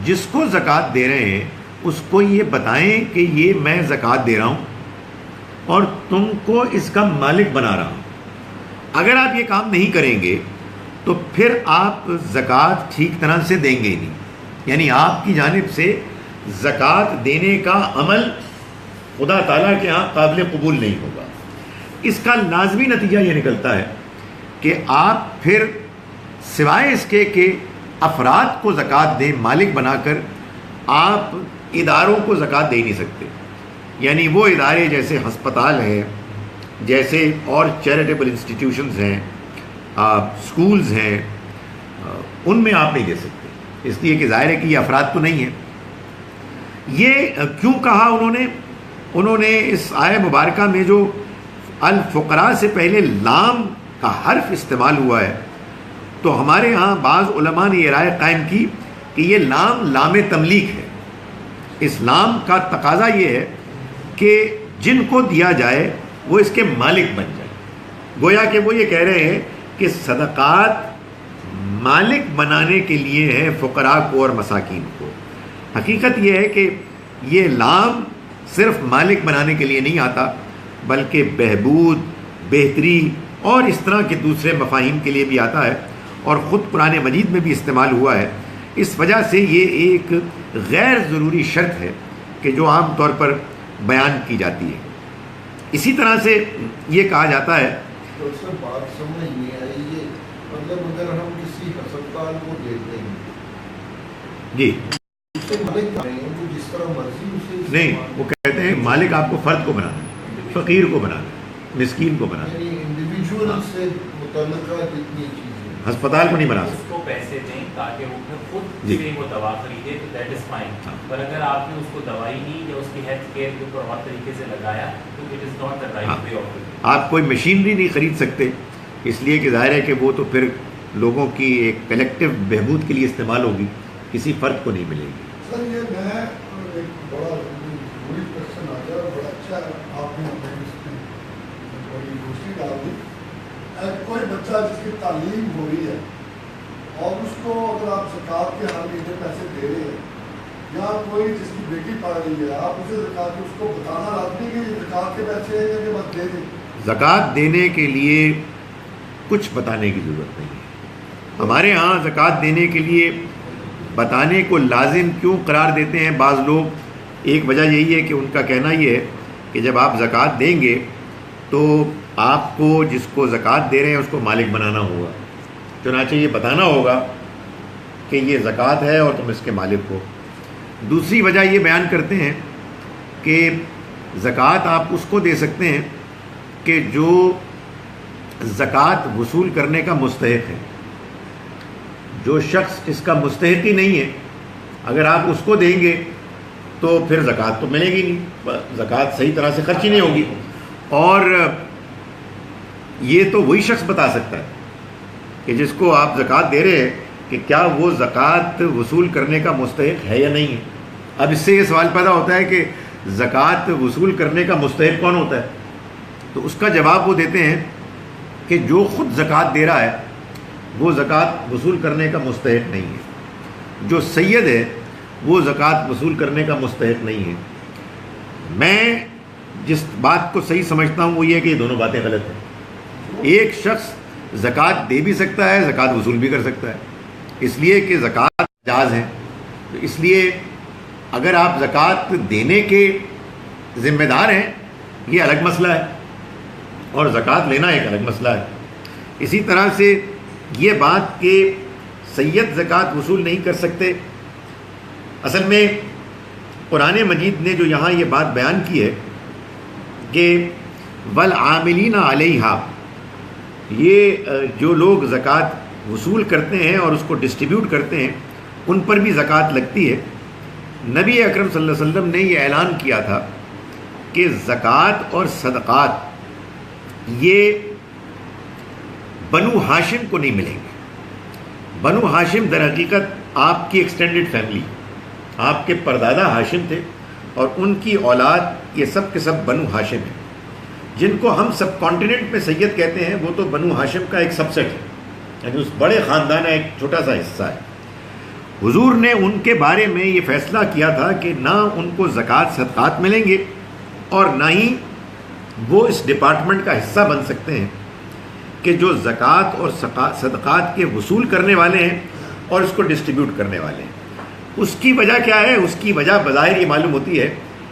جس کو زکوٰۃ دے رہے ہیں اس کو یہ بتائیں کہ یہ میں زکوٰۃ دے رہا ہوں اور تم کو اس کا مالک بنا رہا ہوں. اگر آپ یہ کام نہیں کریں گے تو پھر آپ زکوٰۃ ٹھیک طرح سے دیں گے ہی نہیں، یعنی آپ کی جانب سے زکوٰۃ دینے کا عمل خدا تعالیٰ کے ہاں قابل قبول نہیں ہوگا. اس کا لازمی نتیجہ یہ نکلتا ہے کہ آپ پھر سوائے اس کے کہ افراد کو زکوٰۃ دیں مالک بنا کر، آپ اداروں کو زکوٰۃ دے نہیں سکتے. یعنی وہ ادارے جیسے ہسپتال ہیں، جیسے اور چیریٹیبل انسٹیٹیوشنز ہیں، سکولز ہیں، ان میں آپ نہیں دے سکتے، اس لیے کہ ظاہر ہے کہ یہ افراد تو نہیں ہیں. یہ کیوں کہا انہوں نے اس آیہ مبارکہ میں جو الفقراء سے پہلے لام کا حرف استعمال ہوا ہے، تو ہمارے ہاں بعض علماء نے یہ رائے قائم کی کہ یہ لام تملیک ہے. اس لام کا تقاضا یہ ہے کہ جن کو دیا جائے وہ اس کے مالک بن جائے. گویا کہ وہ یہ کہہ رہے ہیں کہ صدقات مالک بنانے کے لیے ہیں فقراء کو اور مساکین کو. حقیقت یہ ہے کہ یہ لام صرف مالک بنانے کے لیے نہیں آتا، بلکہ بہبود، بہتری اور اس طرح کے دوسرے مفاہیم کے لیے بھی آتا ہے، اور خود قرآن مجید میں بھی استعمال ہوا ہے. اس وجہ سے یہ ایک غیر ضروری شرط ہے کہ جو عام طور پر بیان کی جاتی ہے. اسی طرح سے یہ کہا جاتا ہے،
تو اس سے بات سمجھ نہیں آئی. یہ مطلب اگر ہم کسی ہسپتال کو دیتے ہیں
جی
اسے مالک بنائیں گے تو جس طرح مرضی اسے
نہیں، وہ کہتے ہیں مالک آپ کو فرد کو بنانا ہے، فقیر کو بنانا ہے، مسکین کو بنانا ہے.
یعنی انڈیویجول سے متعلقہ جتنی چیزیں
ہسپتال کو نہیں بنا
اس
سکتے.
کو پیسے دیں تاکہ وہ پھر خود
جی.
سے وہ دوا خریدے تو دیٹ از فائن. پر اگر آپ نے اس کو دوائی نہیں یا اس کی ہیلتھ کیئر کے اوپر اور طریقے سے لگایا تو it is not the right way of it.
آپ کوئی مشینری نہیں خرید سکتے، اس لیے کہ ظاہر ہے کہ وہ تو پھر لوگوں کی ایک کلیکٹیو بہبود کے لیے استعمال ہوگی، کسی فرد کو نہیں ملے گی.
سر یہ میں ایک بڑا بری کوشچن آ گیا، بڑا اچھا آپ نے ہمیں اس میں بڑی روشنی ڈال دی. کوئی بچہ جس کی تعلیم ہو رہی ہے اور اس کو اگر آپ زکوٰۃ کے ہر مہینے پیسے دے رہے ہیں، یا کوئی جس کی بیٹی پڑھ رہی ہے آپ اسے زکوٰۃ اس کو بتانا لازمی کہ یہ زکوٰۃ کے پیسے ہیں یا کہ بس دے دیں.
زکوٰۃ دینے کے لیے کچھ بتانے کی ضرورت نہیں ہے. ہمارے ہاں زکوٰۃ دینے کے لیے بتانے کو لازم کیوں قرار دیتے ہیں بعض لوگ؟ ایک وجہ یہی ہے کہ ان کا کہنا یہ ہے کہ جب آپ زکوٰۃ دیں گے تو آپ کو جس کو زکوٰۃ دے رہے ہیں اس کو مالک بنانا ہوگا، چنانچہ یہ بتانا ہوگا کہ یہ زکوٰۃ ہے اور تم اس کے مالک ہو. دوسری وجہ یہ بیان کرتے ہیں کہ زکوٰۃ آپ اس کو دے سکتے ہیں کہ جو زکوٰۃ وصول کرنے کا مستحق ہے. جو شخص اس کا مستحق ہی نہیں ہے، اگر آپ اس کو دیں گے تو پھر زکوٰۃ تو ملے گی نہیں، زکوٰۃ صحیح طرح سے خرچ ہی نہیں ہوگی. اور یہ تو وہی شخص بتا سکتا ہے کہ جس کو آپ زکوٰۃ دے رہے ہیں کہ کیا وہ زکوٰۃ وصول کرنے کا مستحق ہے یا نہیں ہے. اب اس سے یہ سوال پیدا ہوتا ہے کہ زکوٰۃ وصول کرنے کا مستحق کون ہوتا ہے؟ تو اس کا جواب وہ دیتے ہیں کہ جو خود زکوٰۃ دے رہا ہے وہ زکوٰۃ وصول کرنے کا مستحق نہیں ہے. جو سید ہے وہ زکوٰۃ وصول کرنے کا مستحق نہیں ہے. میں جس بات کو صحیح سمجھتا ہوں وہ یہ ہے کہ یہ دونوں باتیں غلط ہیں. ایک شخص زکوٰۃ دے بھی سکتا ہے، زکوٰۃ وصول بھی کر سکتا ہے، اس لیے کہ زکوٰۃ جائز ہے. تو اس لیے اگر آپ زکوٰۃ دینے کے ذمہ دار ہیں یہ الگ مسئلہ ہے، اور زکوٰۃ لینا ایک الگ مسئلہ ہے. اسی طرح سے یہ بات کہ سید زکوٰۃ وصول نہیں کر سکتے، اصل میں قرآن مجید نے جو یہاں یہ بات بیان کی ہے کہ والعاملین علیہا، یہ جو لوگ زکوٰۃ وصول کرتے ہیں اور اس کو ڈسٹریبیوٹ کرتے ہیں ان پر بھی زکوٰۃ لگتی ہے. نبی اکرم صلی اللہ علیہ وسلم نے یہ اعلان کیا تھا کہ زکوٰۃ اور صدقات یہ بنو ہاشم کو نہیں ملیں گے. بنو ہاشم در حقیقت آپ کی ایکسٹینڈڈ فیملی، آپ کے پردادا ہاشم تھے اور ان کی اولاد یہ سب کے سب بنو ہاشم ہیں، جن کو ہم سب کانٹیننٹ میں سید کہتے ہیں. وہ تو بنو ہاشم کا ایک سب سیٹ ہے، یعنی اس بڑے خاندان کا ایک چھوٹا سا حصہ ہے. حضور نے ان کے بارے میں یہ فیصلہ کیا تھا کہ نہ ان کو زکوٰۃ صدقات ملیں گے اور نہ ہی وہ اس ڈپارٹمنٹ کا حصہ بن سکتے ہیں کہ جو زکوٰۃ اور صدقات کے وصول کرنے والے ہیں اور اس کو ڈسٹریبیوٹ کرنے والے ہیں. اس کی وجہ کیا ہے؟ اس کی وجہ بظاہر یہ معلوم ہوتی ہے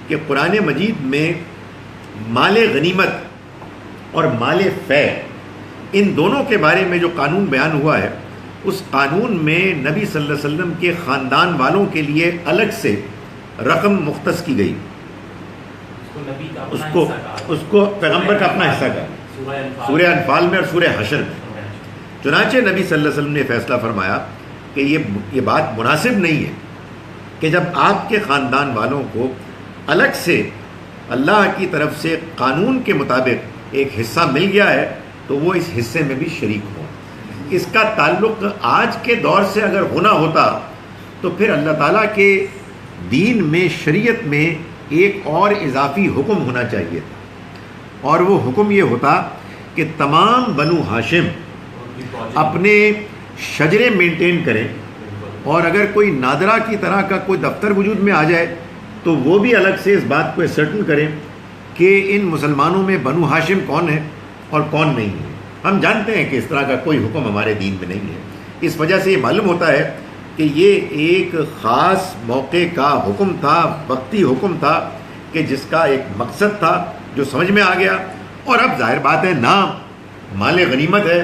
کہ قرآن مجید میں مال غنیمت اور مال فے ان دونوں کے بارے میں جو قانون بیان ہوا ہے، اس قانون میں نبی صلی اللہ علیہ وسلم کے خاندان والوں کے لیے الگ سے رقم مختص کی گئی. اس کو پیغمبر کا اپنا حصہ کا سورہ انفال میں اور سورہ حشر میں. چنانچہ نبی صلی اللہ علیہ وسلم نے فیصلہ فرمایا کہ یہ بات مناسب نہیں ہے کہ جب آپ کے خاندان والوں کو الگ سے اللہ کی طرف سے قانون کے مطابق ایک حصہ مل گیا ہے تو وہ اس حصے میں بھی شریک ہوں. اس کا تعلق آج کے دور سے اگر ہونا ہوتا تو پھر اللہ تعالیٰ کے دین میں، شریعت میں ایک اور اضافی حکم ہونا چاہیے تھا، اور وہ حکم یہ ہوتا کہ تمام بنو ہاشم اپنے شجرے مینٹین کریں، اور اگر کوئی نادرہ کی طرح کا کوئی دفتر وجود میں آ جائے تو وہ بھی الگ سے اس بات کو سرٹن کریں کہ ان مسلمانوں میں بنو ہاشم کون ہے اور کون نہیں ہے. ہم جانتے ہیں کہ اس طرح کا کوئی حکم ہمارے دین میں نہیں ہے. اس وجہ سے یہ معلوم ہوتا ہے کہ یہ ایک خاص موقع کا حکم تھا، وقتی حکم تھا کہ جس کا ایک مقصد تھا جو سمجھ میں آ گیا. اور اب ظاہر بات ہے نہ مال غنیمت ہے،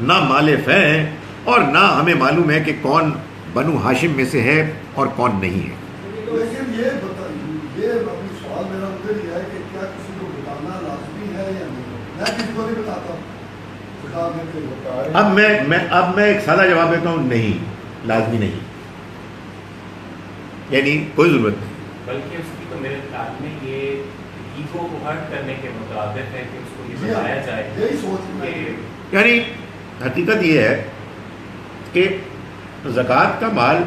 نہ مال فے ہے، اور نہ ہمیں معلوم ہے کہ کون بنو ہاشم میں سے ہے اور کون نہیں ہے.
لیکن یہ سوال میرا ادھر یہ ہے کہ کیا کسی کو بتانا لازمی ہے یا نہیں؟ میں کسی کو نہیں بتاتا ہوں.
اب میں ایک سادہ جواب دیتا ہوں، نہیں، لازمی نہیں، یعنی کوئی ضرورت نہیں.
بلکہ اس کی تو میرے خیال میں یہ ایگو کو ہرٹ کرنے کے مطابق ہے کہ اس کو یہ بتایا جائے.
یہی سوچ،
یعنی حقیقت یہ ہے کہ زکوٰۃ کا مال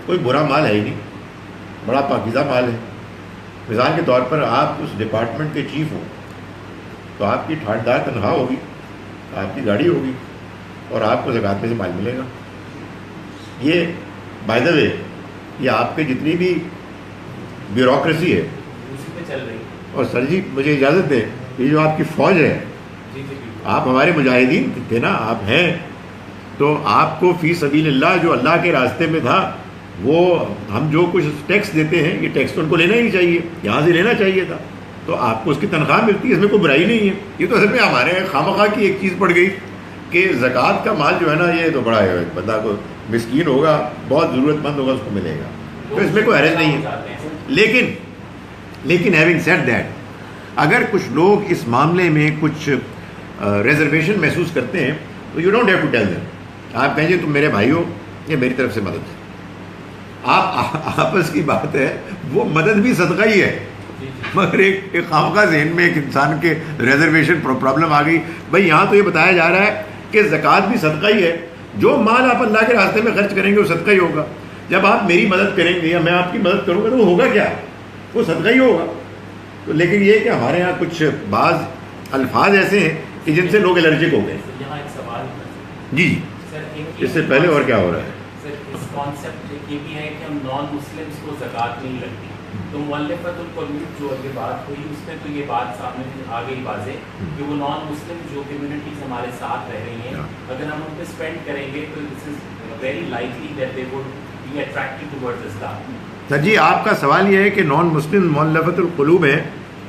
کوئی برا مال ہے ہی نہیں، بڑا پاکیزہ مال ہے. مثال کے طور پر آپ اس ڈپارٹمنٹ کے چیف ہوں تو آپ کی ٹھاٹدار تنخواہ ہوگی، آپ کی گاڑی ہوگی، اور آپ کو زکوٰۃ میں سے مال ملے گا. یہ بائی دا وے یہ آپ کے جتنی بھی بیوروکریسی ہے
اسی پہ چل رہی.
اور سر جی مجھے اجازت دیں، یہ جو آپ کی فوج ہے، آپ ہمارے مجاہدین تھے نا، آپ ہیں، تو آپ کو فی سبیل اللہ جو اللہ کے راستے میں تھا وہ ہم جو کچھ ٹیکس دیتے ہیں یہ ٹیکس تو ان کو لینا ہی چاہیے، یہاں سے لینا چاہیے تھا، تو آپ کو اس کی تنخواہ ملتی ہے، اس میں کوئی برائی نہیں ہے. یہ تو اصل میں ہمارے خواہ کی ایک چیز پڑ گئی کہ زکوٰۃ کا مال جو ہے نا یہ تو بڑا ہے، بندہ کو مسکین ہوگا، بہت ضرورت مند ہوگا، اس کو ملے گا، تو اس میں کوئی حرج نہیں ہے. لیکن ہیونگ سیڈ دیٹ، اگر کچھ لوگ اس معاملے میں کچھ ریزرویشن محسوس کرتے ہیں تو you don't have to tell them. آپ کہیں گے تم میرے بھائی ہو، یہ میری طرف سے مدد ہے. آپ آپس کی بات ہے، وہ مدد بھی صدقہ ہی ہے، مگر ایک خواہ ذہن میں ایک انسان کے ریزرویشن پرابلم آ گئی. بھائی یہاں تو یہ بتایا جا رہا ہے کہ زکوٰۃ بھی صدقہ ہی ہے، جو مال آپ اللہ کے راستے میں خرچ کریں گے وہ صدقہ ہی ہوگا. جب آپ میری مدد کریں گے یا میں آپ کی مدد کروں گا تو وہ ہوگا کیا؟ وہ صدقہ ہی ہوگا. تو لیکن یہ کہ ہمارے یہاں کچھ بعض الفاظ ایسے ہیں کہ جن سے لوگ الرجک ہو گئے.
یہاں ایک سوال
جی اس سے پہلے اور کیا ہو رہا ہے؟
سر اس کانسیپٹ یہ بھی ہے کہ ہم نان مسلمس کو زکوٰۃ نہیں لگتی، تو مؤلفۃ القلوب جو ابھی بات ہوئی اس میں تو یہ بات سامنے آ گئی واضح کہ وہ نان مسلم جو کمیونٹیز ہمارے ساتھ رہ رہی ہیں اگر ہم ان پہ اسپینڈ کریں گے تو this is very likely that they would be attracted towards Islam.
Sir ji آپ کا سوال یہ ہے کہ نان مسلم مؤلفۃ القلوب ہیں.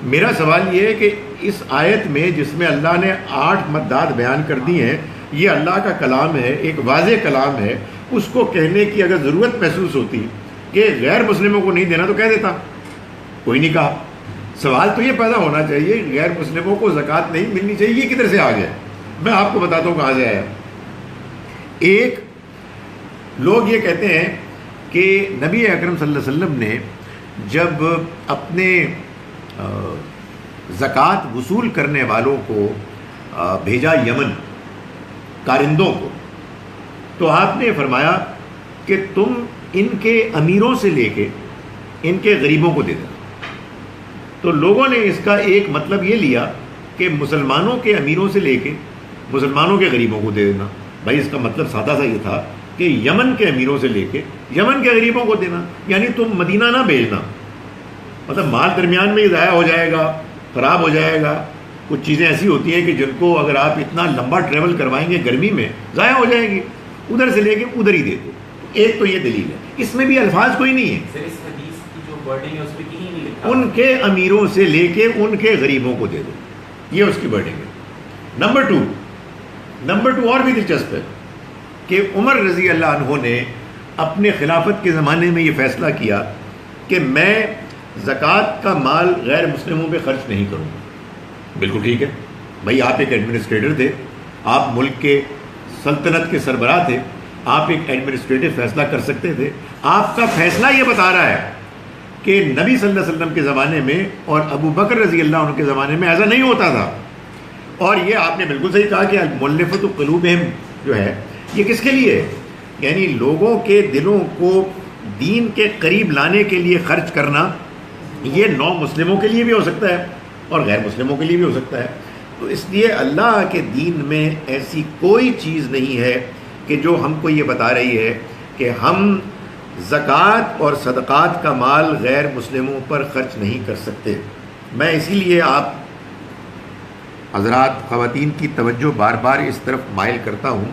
میرا سوال یہ ہے کہ اس آیت میں جس میں اللہ نے 8 مدات بیان کر دی ہیں، یہ اللہ کا کلام ہے، ایک واضح کلام ہے، اس کو کہنے کی اگر ضرورت محسوس ہوتی کہ غیر مسلموں کو نہیں دینا تو کہہ دیتا، کوئی نہیں کہا. سوال تو یہ پیدا ہونا چاہیے غیر مسلموں کو زکوٰۃ نہیں ملنی چاہیے، یہ کدھر سے آ گیا؟ میں آپ کو بتاتا ہوں کہاں سے آیا. ایک لوگ یہ کہتے ہیں کہ نبی اکرم صلی اللہ علیہ وسلم نے جب اپنے زکوٰۃ وصول کرنے والوں کو بھیجا یمن، کارندوں کو، تو آپ نے فرمایا کہ تم ان کے امیروں سے لے کے ان کے غریبوں کو دے دینا. تو لوگوں نے اس کا ایک مطلب یہ لیا کہ مسلمانوں کے امیروں سے لے کے مسلمانوں کے غریبوں کو دے دینا. بھائی اس کا مطلب سادہ سا یہ تھا کہ یمن کے امیروں سے لے کے یمن کے غریبوں کو دینا، یعنی تم مدینہ نہ بھیجنا. مطلب مال درمیان میں ہی ضائع ہو جائے گا، خراب ہو جائے گا. کچھ چیزیں ایسی ہوتی ہیں کہ جن کو اگر آپ اتنا لمبا ٹریول کروائیں گے گرمی میں ضائع ہو جائیں گی، ادھر سے لے کے ادھر ہی دے دو. ایک تو یہ دلیل ہے. اس میں بھی الفاظ کوئی نہیں ہے.
سر اس حدیث کی جو ورڈنگ ہے اس پہ کہیں نہیں لکھا
ان کے امیروں سے لے کے ان کے غریبوں کو دے دو، یہ اس کی ورڈنگ ہے. نمبر ٹو اور بھی دلچسپ ہے کہ عمر رضی اللہ عنہ نے اپنے خلافت کے زمانے میں یہ فیصلہ کیا کہ میں زکوٰۃ کا مال غیر مسلموں پہ خرچ نہیں کروں گا. بالکل ٹھیک ہے بھائی، آپ ایک ایڈمنسٹریٹر تھے، آپ ملک کے سلطنت کے سربراہ تھے، آپ ایک ایڈمنسٹریٹو فیصلہ کر سکتے تھے. آپ کا فیصلہ یہ بتا رہا ہے کہ نبی صلی اللہ علیہ وسلم کے زمانے میں اور ابو بکر رضی اللہ عنہ کے زمانے میں ایسا نہیں ہوتا تھا. اور یہ آپ نے بالکل صحیح کہا کہ مؤلفۃ قلوبہم جو ہے یہ کس کے لیے ہے؟ یعنی لوگوں کے دلوں کو دین کے قریب لانے کے لیے خرچ کرنا. یہ نو مسلموں کے لیے بھی ہو سکتا ہے اور غیر مسلموں کے لیے بھی ہو سکتا ہے. تو اس لیے اللہ کے دین میں ایسی کوئی چیز نہیں ہے کہ جو ہم کو یہ بتا رہی ہے کہ ہم زکوٰۃ اور صدقات کا مال غیر مسلموں پر خرچ نہیں کر سکتے. میں اسی لیے آپ حضرات خواتین کی توجہ بار بار اس طرف مائل کرتا ہوں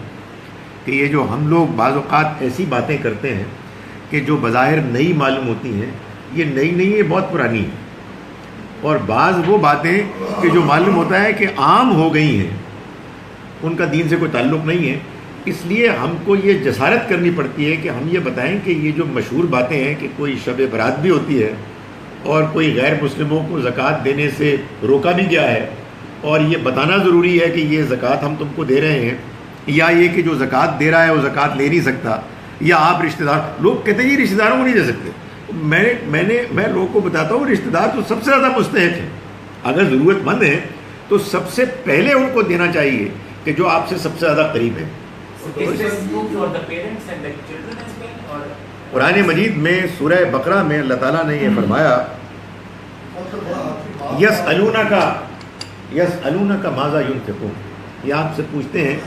کہ یہ جو ہم لوگ بعض اوقات ایسی باتیں کرتے ہیں کہ جو بظاہر نئی معلوم ہوتی ہیں، یہ نئی نہیں ہے، بہت پرانی ہے. اور بعض وہ باتیں کہ جو معلوم ہوتا ہے کہ عام ہو گئی ہیں، ان کا دین سے کوئی تعلق نہیں ہے. اس لیے ہم کو یہ جسارت کرنی پڑتی ہے کہ ہم یہ بتائیں کہ یہ جو مشہور باتیں ہیں کہ کوئی شب برات بھی ہوتی ہے اور کوئی غیر مسلموں کو زکوٰۃ دینے سے روکا بھی گیا ہے، اور یہ بتانا ضروری ہے کہ یہ زکوٰۃ ہم تم کو دے رہے ہیں، یا یہ کہ جو زکوٰۃ دے رہا ہے وہ زکوٰۃ لے نہیں سکتا، یا آپ رشتہ دار. لوگ کہتے ہیں یہ رشتہ داروں کو نہیں دے سکتے. میں لوگوں کو بتاتا ہوں رشتہ دار تو سب سے زیادہ مستحق ہیں. اگر ضرورت مند ہیں تو سب سے پہلے ان کو دینا چاہیے کہ جو آپ سے سب سے زیادہ قریب ہیں. قرآن مجید میں سورہ بقرہ میں اللہ تعالیٰ نے یہ فرمایا یسألونک ماذا ينفقون، یہ آپ سے پوچھتے ہیں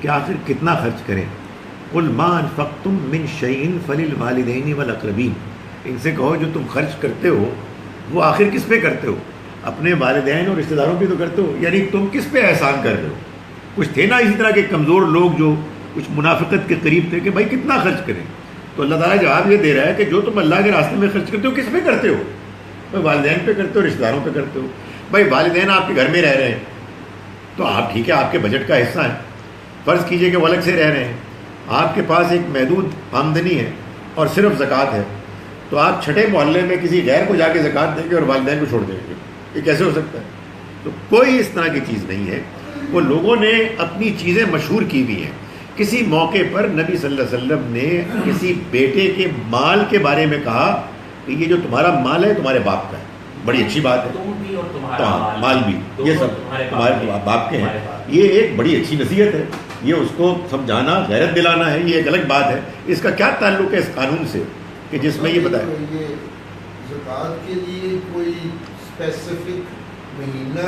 کہ آخر کتنا خرچ کریں. قل ما انفقتم من شيء فللوالدین والاقربین، ان سے کہو جو تم خرچ کرتے ہو وہ آخر کس پہ کرتے ہو؟ اپنے والدین اور رشتہ داروں پہ تو کرتے ہو. یعنی تم کس پہ احسان کر رہے ہو؟ کچھ تھے نا اسی طرح کے کمزور لوگ جو کچھ منافقت کے قریب تھے کہ بھائی کتنا خرچ کریں. تو اللہ تعالیٰ جواب یہ دے رہا ہے کہ جو تم اللہ کے راستے میں خرچ کرتے ہو کس پہ کرتے ہو؟ بھائی والدین پہ کرتے ہو، رشتہ داروں پہ کرتے ہو. بھائی والدین آپ کے گھر میں رہ رہے ہیں تو آپ ٹھیک ہے، آپ کے بجٹ کا حصہ ہیں. فرض کیجئے کہ وہ الگ سے رہ رہے ہیں، آپ کے پاس ایک محدود آمدنی ہے اور صرف زکوٰۃ ہے، تو آپ چھٹے محلے میں کسی غیر کو جا کے زکوٰۃ دیں گے اور والدین کو چھوڑ دیں گے؟ یہ کیسے ہو سکتا ہے؟ تو کوئی اس طرح کی چیز نہیں ہے. وہ لوگوں نے اپنی چیزیں مشہور کی ہوئی ہیں. کسی موقع پر نبی صلی اللہ علیہ وسلم نے کسی بیٹے کے مال کے بارے میں کہا کہ یہ جو تمہارا مال ہے تمہارے باپ کا ہے. بڑی اچھی بات ہے. مال بھی یہ سب تمہارے باپ کے ہیں. یہ ایک بڑی اچھی نصیحت ہے. یہ اس کو سمجھانا، غیرت دلانا ہے، یہ ایک الگ بات ہے. اس کا کیا تعلق ہے اس قانون سے کہ جس میں یہ بتایا
یہ زکوٰۃ کے لیے کوئی اسپیسیفک مہینہ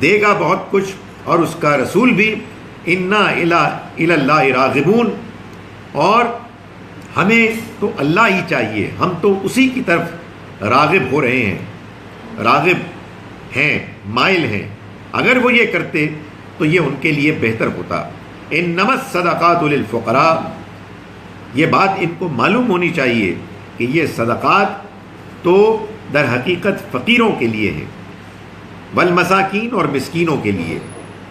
دے گا بہت کچھ، اور اس کا رسول بھی، انا الی اللہ راغبون، اور ہمیں تو اللہ ہی چاہیے، ہم تو اسی کی طرف راغب ہو رہے ہیں، راغب ہیں، مائل ہیں۔ اگر وہ یہ کرتے تو یہ ان کے لیے بہتر ہوتا۔ انما الصدقات للفقراء، یہ بات ان کو معلوم ہونی چاہیے کہ یہ صدقات تو در حقیقت فقیروں کے لیے ہیں، والمساکین، اور مسکینوں کے لیے،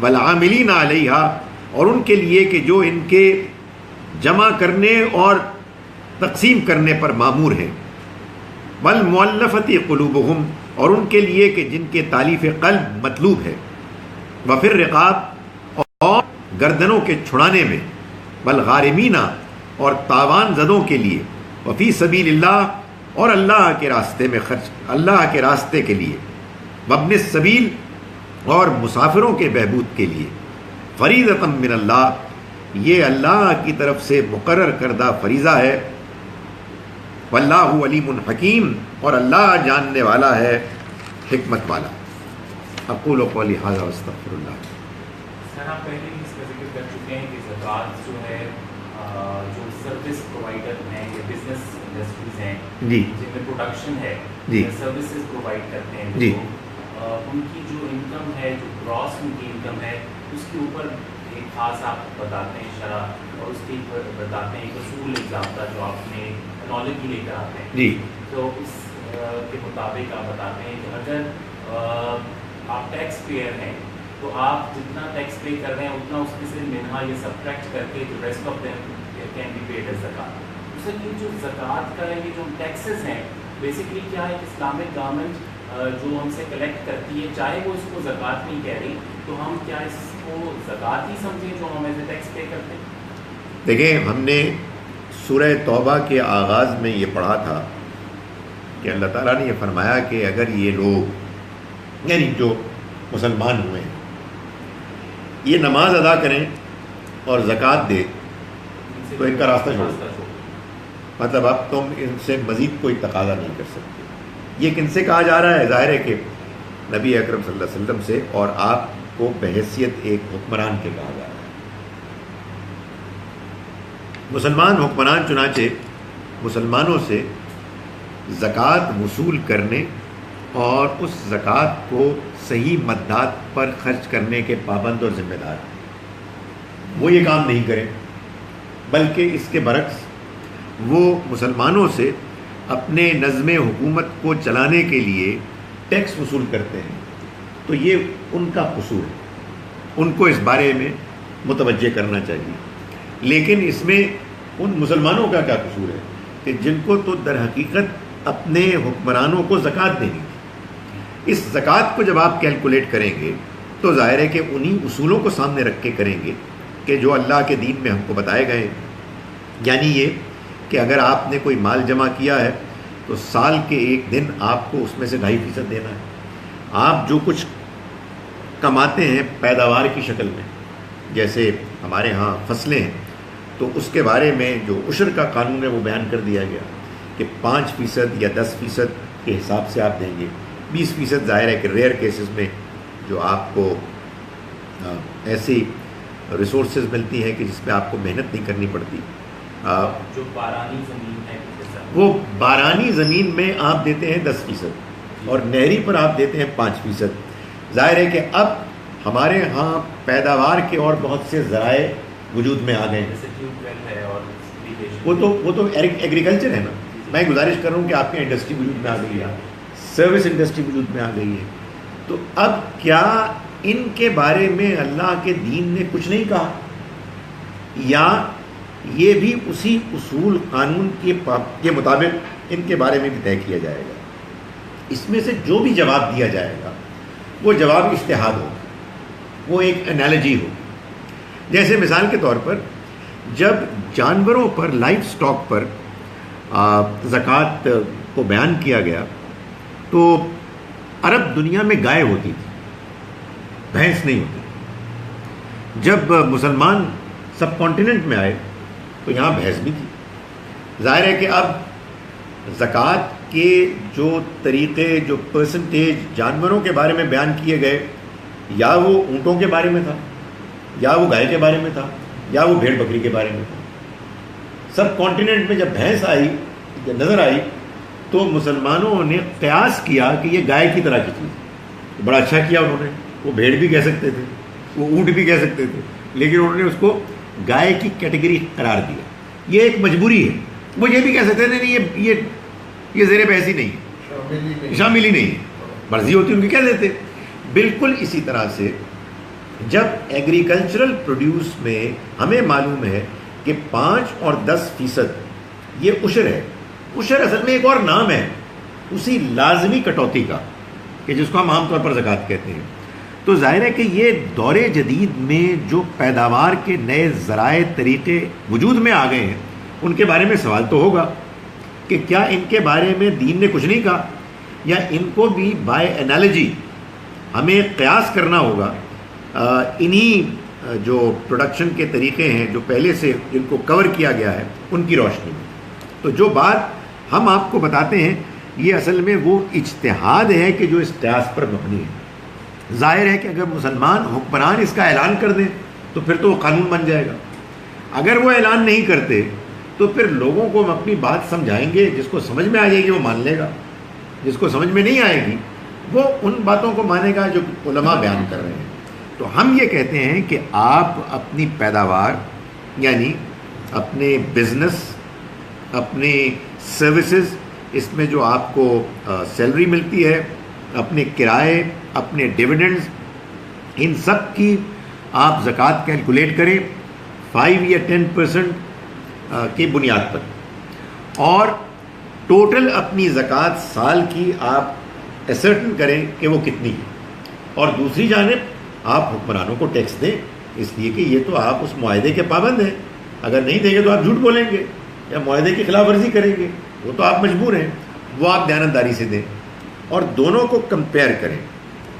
والعاملین علیہا، اور ان کے لیے کہ جو ان کے جمع کرنے اور تقسیم کرنے پر مامور ہیں، والمؤلفۃ قلوبہم، اور ان کے لیے کہ جن کے تالیف قلب مطلوب ہے، وفی الرقاب، اور گردنوں کے چھڑانے میں، والغارمین، اور تاوان زدوں کے لیے، وفی سبیل اللہ، اور اللہ کے راستے میں خرچ، اللہ کے راستے کے لیے، وابن السبیل، اور مسافروں کے بہبود کے لیے، فریضۃ من اللہ، یہ اللہ کی طرف سے مقرر کردہ فریضہ ہے، واللہ علیم حکیم، اور اللہ جاننے والا ہے، حکمت والا۔ اقول قولی ھذا واستغفر اللہ۔
سر آپ پہلے ہی اس کا ذکر کر چکے ہیں کہ زکوٰۃ جو ہے جو سروس پرووائڈر ہیں یا بزنس انڈسٹریز ہیں
جی
جن میں پروڈکشن ہے،
جی
سروسز پرووائڈ کرتے ہیں،
جی،
ان کی جو انکم ہے، جو گراس ان کی انکم ہے، اس کے اوپر ایک خاص آپ بتاتے ہیں شرح، اور اس کے اوپر بتاتے ہیں ایک اصول، ایک ضابطہ جو آپ نے نالج ہی لے کر آتے ہیں
جی،
تو اس کے مطابق آپ بتاتے ہیں کہ اگر آپ ٹیکس پیئر ہیں تو آپ جتنا ٹیکس پے کر رہے ہیں اتنا اس میں سے منہا یا سبٹریکٹ کر کے جو rest of them can be paid as زکوٰۃ۔ اس لیے جو زکوٰۃ کا ہے، یہ جو ٹیکسز ہیں بیسکلی کیا ہے کہ اسلامک گورنمنٹ جو ہم سے کلیکٹ کرتی ہے، چاہے وہ اس کو زکوٰۃ نہیں کہہ رہی، تو ہم کیا اس کو زکوٰۃ ہی سمجھیں جو ہم ایسے ٹیکس پے کرتے ہیں؟
دیکھیں، ہم نے سورہ توبہ کے آغاز میں یہ پڑھا تھا کہ اللہ تعالیٰ نے یہ فرمایا کہ اگر یہ لوگ، یعنی جو مسلمان ہوئے ہیں، یہ نماز ادا کریں اور زکوٰۃ دے تو ان کا راستہ چھوڑ دو، مطلب اب تم ان سے مزید کوئی تقاضا نہیں کر سکتے۔ یہ کن سے کہا جا رہا ہے؟ ظاہر ہے کہ نبی اکرم صلی اللہ علیہ وسلم سے، اور آپ کو بحیثیت ایک حکمران کے کہا جا رہا ہے۔ مسلمان حکمران چنانچہ مسلمانوں سے زکوٰۃ وصول کرنے اور اس زکوٰۃ کو صحیح مدات پر خرچ کرنے کے پابند اور ذمہ دار ہیں۔ وہ یہ کام نہیں کریں، بلکہ اس کے برعکس وہ مسلمانوں سے اپنے نظم حکومت کو چلانے کے لیے ٹیکس وصول کرتے ہیں، تو یہ ان کا قصور ہے، ان کو اس بارے میں متوجہ کرنا چاہیے۔ لیکن اس میں ان مسلمانوں کا کیا قصور ہے کہ جن کو تو در حقیقت اپنے حکمرانوں کو زکوٰۃ دینی تھی۔ اس زکوٰۃ کو جب آپ کیلکولیٹ کریں گے تو ظاہر ہے کہ انہی اصولوں کو سامنے رکھ کے کریں گے کہ جو اللہ کے دین میں ہم کو بتائے گئے ہیں، یعنی یہ کہ اگر آپ نے کوئی مال جمع کیا ہے تو سال کے ایک دن آپ کو اس میں سے 2.5% دینا ہے۔ آپ جو کچھ کماتے ہیں پیداوار کی شکل میں، جیسے ہمارے ہاں فصلیں ہیں، تو اس کے بارے میں جو عشر کا قانون ہے وہ بیان کر دیا گیا کہ 5% یا 10% کے حساب سے آپ دیں گے۔ 20% ظاہر ہے کہ ریئر کیسز میں جو آپ کو ایسی ریسورسز ملتی ہیں کہ جس میں آپ کو محنت نہیں کرنی پڑتی،
جو بارانی زمین ہے
وہ بارانی زمین میں آپ دیتے ہیں 10% اور نہری پر آپ دیتے ہیں 5%۔ ظاہر ہے کہ اب ہمارے ہاں پیداوار کے اور بہت سے ذرائع وجود میں آ گئے ہیں،
جیسے ٹیوب ویل ہے اور
وہ تو ایگریکلچر ہے نا۔ میں گزارش کر رہا ہوں کہ آپ کی انڈسٹری وجود میں آ گئی ہے، سروس انڈسٹری وجود میں آ گئی ہے، تو اب کیا ان کے بارے میں اللہ کے دین نے کچھ نہیں کہا، یا یہ بھی اسی اصول قانون کے مطابق ان کے بارے میں بھی طے کیا جائے گا؟ اس میں سے جو بھی جواب دیا جائے گا وہ جواب اجتہاد ہو، وہ ایک انالوجی ہو۔ جیسے مثال کے طور پر جب جانوروں پر، لائف سٹاک پر زکوٰۃ کو بیان کیا گیا تو عرب دنیا میں گائے ہوتی تھی، بھینس نہیں ہوتی تھی۔ جب مسلمان سب کانٹیننٹ میں آئے تو یہاں بھینس بھی تھی۔ ظاہر ہے کہ اب زکوٰۃ کے جو طریقے، جو پرسنٹیج جانوروں کے بارے میں بیان کیے گئے یا وہ اونٹوں کے بارے میں تھا، یا وہ گائے کے بارے میں تھا، یا وہ بھیڑ بکری کے بارے میں تھا۔ سب کانٹیننٹ میں جب بھینس آئی، جب نظر آئی، تو مسلمانوں نے قیاس کیا کہ یہ گائے کی طرح کی چیز، بڑا اچھا کیا انہوں نے۔ وہ بھیڑ بھی کہہ سکتے تھے، وہ اونٹ بھی کہہ سکتے تھے، لیکن انہوں نے اس کو گائے کی کیٹیگری قرار دیا۔ یہ ایک مجبوری ہے۔ وہ یہ بھی کہہ سکتے تھے نہیں یہ زیر بحث ہی نہیں ہے، شامل ہی نہیں ہے، مرضی ہوتی ان کی کہہ دیتے۔ بالکل اسی طرح سے جب ایگریکلچرل پروڈیوس میں ہمیں معلوم ہے کہ 5 اور 10% یہ عشر ہے، عشر اصل میں ایک اور نام ہے اسی لازمی کٹوتی کا، کہ جس کو ہم عام طور پر زکوٰۃ کہتے ہیں۔ تو ظاہر ہے کہ یہ دور جدید میں جو پیداوار کے نئے ذرائع طریقے وجود میں آ گئے ہیں، ان کے بارے میں سوال تو ہوگا کہ کیا ان کے بارے میں دین نے کچھ نہیں کہا، یا ان کو بھی بائی انالوجی ہمیں قیاس کرنا ہوگا انہی جو پروڈکشن کے طریقے ہیں جو پہلے سے جن کو کور کیا گیا ہے ان کی روشنی میں۔ تو جو بات ہم آپ کو بتاتے ہیں یہ اصل میں وہ اجتہاد ہے کہ جو اس قیاس پر مبنی ہے۔ ظاہر ہے کہ اگر مسلمان حکمران اس کا اعلان کر دیں تو پھر تو وہ قانون بن جائے گا، اگر وہ اعلان نہیں کرتے تو پھر لوگوں کو ہم اپنی بات سمجھائیں گے، جس کو سمجھ میں آ جائے گی وہ مان لے گا، جس کو سمجھ میں نہیں آئے گی وہ ان باتوں کو مانے گا جو علماء بیان کر رہے ہیں۔ تو ہم یہ کہتے ہیں کہ آپ اپنی پیداوار، یعنی اپنے بزنس، اپنے سروسز، اس میں جو آپ کو سیلری ملتی ہے، اپنے کرائے، اپنے ڈیویڈنڈز، ان سب کی آپ زکوٰۃ کیلکولیٹ کریں 5 یا 10% کی بنیاد پر، اور ٹوٹل اپنی زکوٰۃ سال کی آپ ایسرٹن کریں کہ وہ کتنی ہے، اور دوسری جانب آپ حکمرانوں کو ٹیکس دیں، اس لیے کہ یہ تو آپ اس معاہدے کے پابند ہیں، اگر نہیں دیں گے تو آپ جھوٹ بولیں گے یا معاہدے کی خلاف ورزی کریں گے، وہ تو آپ مجبور ہیں، وہ آپ دیانتداری سے دیں، اور دونوں کو کمپیئر کریں۔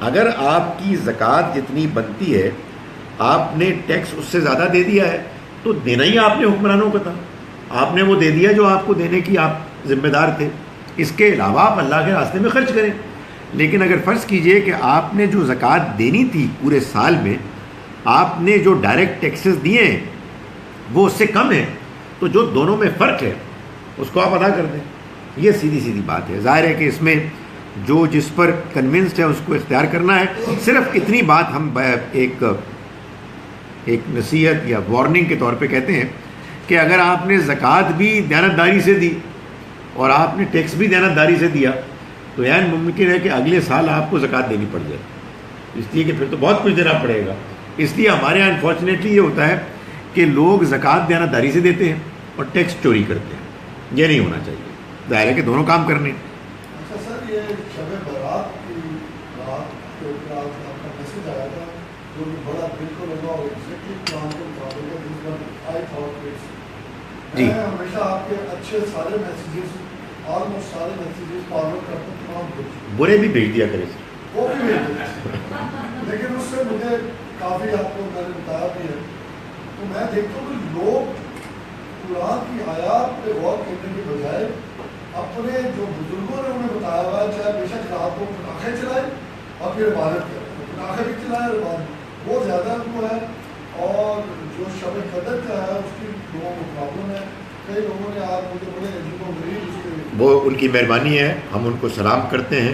اگر آپ کی زکوٰۃ جتنی بنتی ہے آپ نے ٹیکس اس سے زیادہ دے دیا ہے تو دینا ہی آپ نے حکمرانوں کو تھا، آپ نے وہ دے دیا جو آپ کو دینے کی آپ ذمہ دار تھے، اس کے علاوہ آپ اللہ کے راستے میں خرچ کریں۔ لیکن اگر فرض کیجئے کہ آپ نے جو زکوٰۃ دینی تھی پورے سال میں، آپ نے جو ڈائریکٹ ٹیکسز دیے ہیں وہ اس سے کم ہے، تو جو دونوں میں فرق ہے اس کو آپ ادا کر دیں۔ یہ سیدھی سیدھی بات ہے۔ ظاہر ہے کہ اس میں جو جس پر کنونسڈ ہے اس کو اختیار کرنا ہے۔ صرف اتنی بات ہم ایک نصیحت یا وارننگ کے طور پہ کہتے ہیں کہ اگر آپ نے زکوٰۃ بھی دیانتداری سے دی اور آپ نے ٹیکس بھی دیانتداری سے دیا تو یعنی ممکن ہے کہ اگلے سال آپ کو زکوٰۃ دینی پڑ جائے، اس لیے کہ پھر تو بہت کچھ دینا پڑے گا۔ اس لیے ہمارے یہاں انفارچونیٹلی یہ ہوتا ہے کہ لوگ زکوٰۃ دیانتداری سے دیتے ہیں اور ٹیکس چوری کرتے ہیں، یہ نہیں ہونا چاہیے۔ ظاہر ہے کہ دونوں کام کرنے۔
اچھا سر، یہ شب برات کی رات کے اوپر آپ کا میسج آیا تھا جو کہ بڑا بالکل ہوگا اور ایگزیکٹلی پلان کے مطابق ہے، جس پر آئی تھاٹ
جی،
میں ہمیشہ آپ کے اچھے سارے میسیجز، آلموسٹ سارے میسیجز فارورڈ کرتا ہوں، تمام کچھ
برے بھی بھیج دیا کرے سر۔
وہ بھی بھیج دیتے ہیں، لیکن اس سے مجھے کافی آپ کو میں نے بتایا بھی ہے، تو میں دیکھتا ہوں کہ لوگ قرآن کی آیات پہ غور کرنے کے بجائے اپنے جو بزرگوں نے انہیں بتایا ہوا ہے، چاہے بے شک رات کو پٹاخے چلائے اور پھر عبادت کریں، پٹاخے بھی چلائے اور عبادت، وہ زیادہ ان کو ہے۔ اور جو شب قدر کا ہے اس کی لوگوں کو پرابلم ہے۔ کئی لوگوں نے آج مجھے بڑے عجیب و غریب اس کے، وہ
ان کی مہربانی ہے، ہم ان کو سلام کرتے ہیں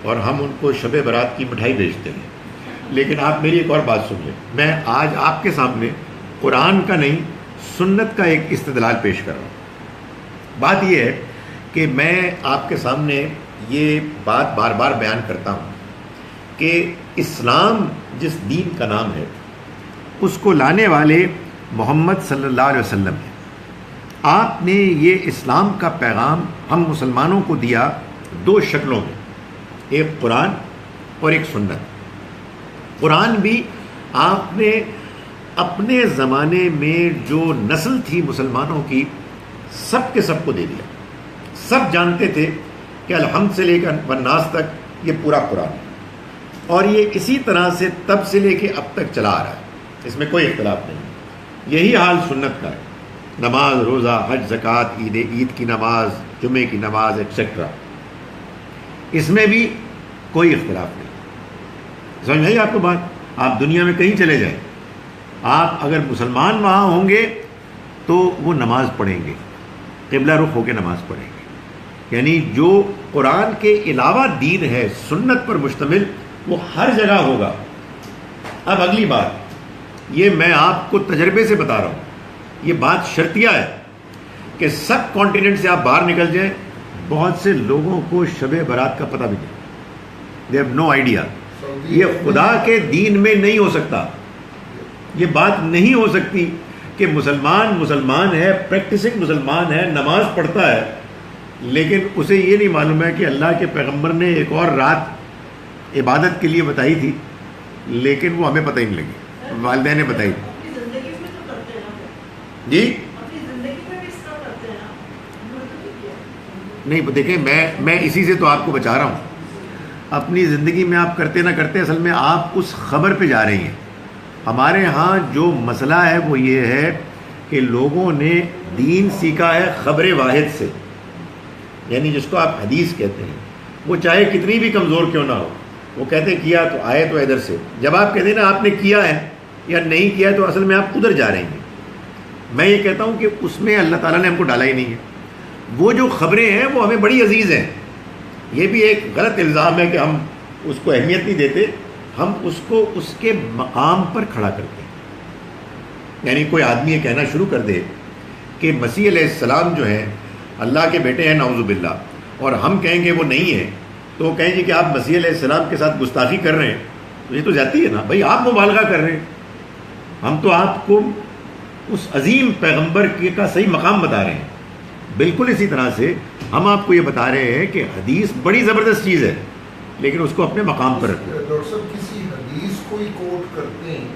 اور ہم ان کو شب برات کی مٹھائی بھیجتے ہیں۔ لیکن آپ میری ایک اور بات سن لیں، میں آج آپ کے سامنے قرآن کا نہیں سنت کا ایک استدلال پیش کر رہا ہوں۔ بات یہ ہے کہ میں آپ کے سامنے یہ بات بار بار بیان کرتا ہوں کہ اسلام جس دین کا نام ہے اس کو لانے والے محمد صلی اللہ علیہ وسلم ہیں۔ آپ نے یہ اسلام کا پیغام ہم مسلمانوں کو دیا 2 شکلوں میں، ایک قرآن اور ایک سنت۔ قرآن بھی آپ نے اپنے زمانے میں جو نسل تھی مسلمانوں کی سب کے سب کو دے دیا، سب جانتے تھے کہ الحمد سے لے کر والناس تک یہ پورا قرآن ہے، اور یہ اسی طرح سے تب سے لے کے اب تک چلا آ رہا ہے، اس میں کوئی اختلاف نہیں۔ یہی حال سنت کا ہے، نماز، روزہ، حج، زکوٰۃ، عید کی نماز، جمعے کی نماز ایٹسیٹرا، اس میں بھی کوئی اختلاف نہیں۔ سمجھ میں آئی آپ کو بات؟ آپ دنیا میں کہیں چلے جائیں، آپ اگر مسلمان وہاں ہوں گے تو وہ نماز پڑھیں گے، قبلہ رخ ہو کے نماز پڑھیں گے، یعنی جو قرآن کے علاوہ دین ہے سنت پر مشتمل وہ ہر جگہ ہوگا۔ اب اگلی بات، یہ میں آپ کو تجربے سے بتا رہا ہوں، یہ بات شرطیہ ہے کہ سب کانٹیننٹ سے آپ باہر نکل جائیں، بہت سے لوگوں کو شب برات کا پتہ بھی نہیں، دے ہیو نو آئیڈیا۔ یہ خدا کے دین میں نہیں ہو سکتا، یہ بات نہیں ہو سکتی کہ مسلمان ہے، پریکٹسنگ مسلمان ہے، نماز پڑھتا ہے، لیکن اسے یہ نہیں معلوم ہے کہ اللہ کے پیغمبر نے ایک اور رات عبادت کے لیے بتائی تھی، لیکن وہ ہمیں پتہ ہی نہیں لگی، والدین نے بتائی تھی۔
اپنی زندگی میں تو کرتے ہیں نا،
جی
اپنی زندگی میں بھی اس طرح کرتے ہیں نا، ہم نے تو نہیں کیا۔
نہیں، دیکھیں میں اسی سے تو آپ کو بچا رہا ہوں۔ اپنی زندگی میں آپ کرتے نہ کرتے، اصل میں آپ اس خبر پہ جا رہی ہیں۔ ہمارے ہاں جو مسئلہ ہے وہ یہ ہے کہ لوگوں نے دین سیکھا ہے خبر واحد سے، یعنی جس کو آپ حدیث کہتے ہیں، وہ چاہے کتنی بھی کمزور کیوں نہ ہو، وہ کہتے کیا تو آئے تو ادھر سے، جب آپ کہتے ہیں نا آپ نے کیا ہے یا نہیں کیا ہے تو اصل میں آپ ادھر جا رہے ہیں۔ میں یہ کہتا ہوں کہ اس میں اللہ تعالیٰ نے ہم کو ڈالا ہی نہیں ہے۔ وہ جو خبریں ہیں وہ ہمیں بڑی عزیز ہیں، یہ بھی ایک غلط الزام ہے کہ ہم اس کو اہمیت نہیں دیتے، ہم اس کو اس کے مقام پر کھڑا کرتے ہیں۔ یعنی کوئی آدمی یہ کہنا شروع کر دے کہ مسیح علیہ السلام جو ہیں اللہ کے بیٹے ہیں نعوذ باللہ، اور ہم کہیں گے وہ نہیں ہیں، تو وہ کہیں گے کہ آپ مسیح علیہ السلام کے ساتھ گستاخی کر رہے ہیں، تو یہ تو زیادتی ہے نا بھائی، آپ مبالغہ کر رہے ہیں۔ ہم تو آپ کو اس عظیم پیغمبر کا صحیح مقام بتا رہے ہیں۔ بالکل اسی طرح سے ہم آپ کو یہ بتا رہے ہیں کہ حدیث بڑی زبردست چیز ہے، لیکن اس کو اپنے مقام پر رکھیں۔
ڈاکٹر صاحب کسی حدیث کو ہی کوٹ کرتے ہیں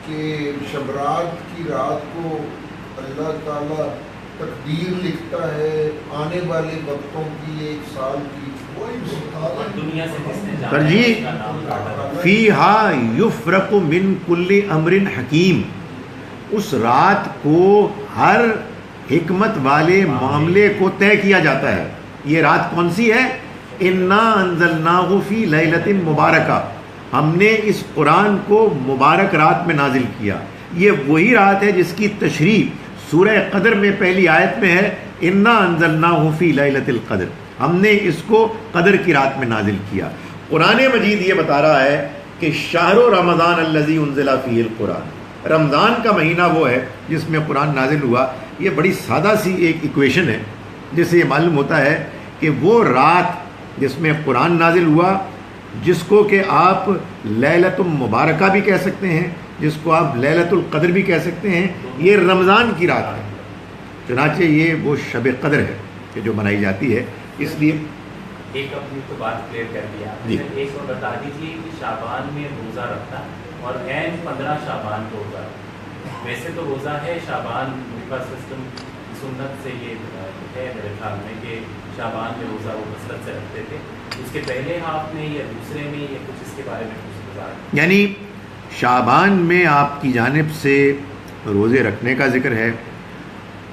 کہ شبرات کی رات کو اللہ تعالیٰ تقدیر لکھتا ہے آنے والے وقتوں کی، ایک سال کی،
اور دنیا سے جس نے جانا
ترجیح
ہے اس کا نام کاٹا۔
فیہا یفرق من کل امر حکیم، اس رات کو ہر حکمت والے معاملے کو طے کیا جاتا ہے۔ یہ رات کون سی ہے؟ انا انزلناہ فی لیلۃ مبارکہ، ہم نے اس قرآن کو مبارک رات میں نازل کیا۔ یہ وہی رات ہے جس کی تشریح سورہ قدر میں پہلی آیت میں ہے، انا انزلناہ فی لیلۃ القدر، ہم نے اس کو قدر کی رات میں نازل کیا۔ قرآن مجید یہ بتا رہا ہے کہ شہر رمضان الذی انزل فیہ القرآن، رمضان کا مہینہ وہ ہے جس میں قرآن نازل ہوا۔ یہ بڑی سادہ سی ایک ایکویشن ہے جس سے یہ معلوم ہوتا ہے کہ وہ رات جس میں قرآن نازل ہوا، جس کو کہ آپ لیلۃ مبارکہ بھی کہہ سکتے ہیں، جس کو آپ لیلۃ القدر بھی کہہ سکتے ہیں، یہ رمضان کی رات ہے۔ چنانچہ یہ وہ شب قدر ہے کہ جو منائی جاتی ہے۔ اس لیے
ایک اپنی تو بات کلیئر کر دیا،
جی۔
ایک اور بتا دیجیے کہ شعبان میں روزہ رکھنا اور عین 15 شعبان کو روزہ رکھنا، ویسے تو روزہ ہے شعبان کا سسٹم سنت سے یہ ہے میرے خیال میں کہ شعبان میں روزہ وہ کثرت سے رکھتے تھے، اس کے پہلے ہاف میں یا دوسرے میں یا کچھ اس کے بارے میں کچھ بتا دیں۔
یعنی شعبان میں آپ کی جانب سے روزے رکھنے کا ذکر ہے۔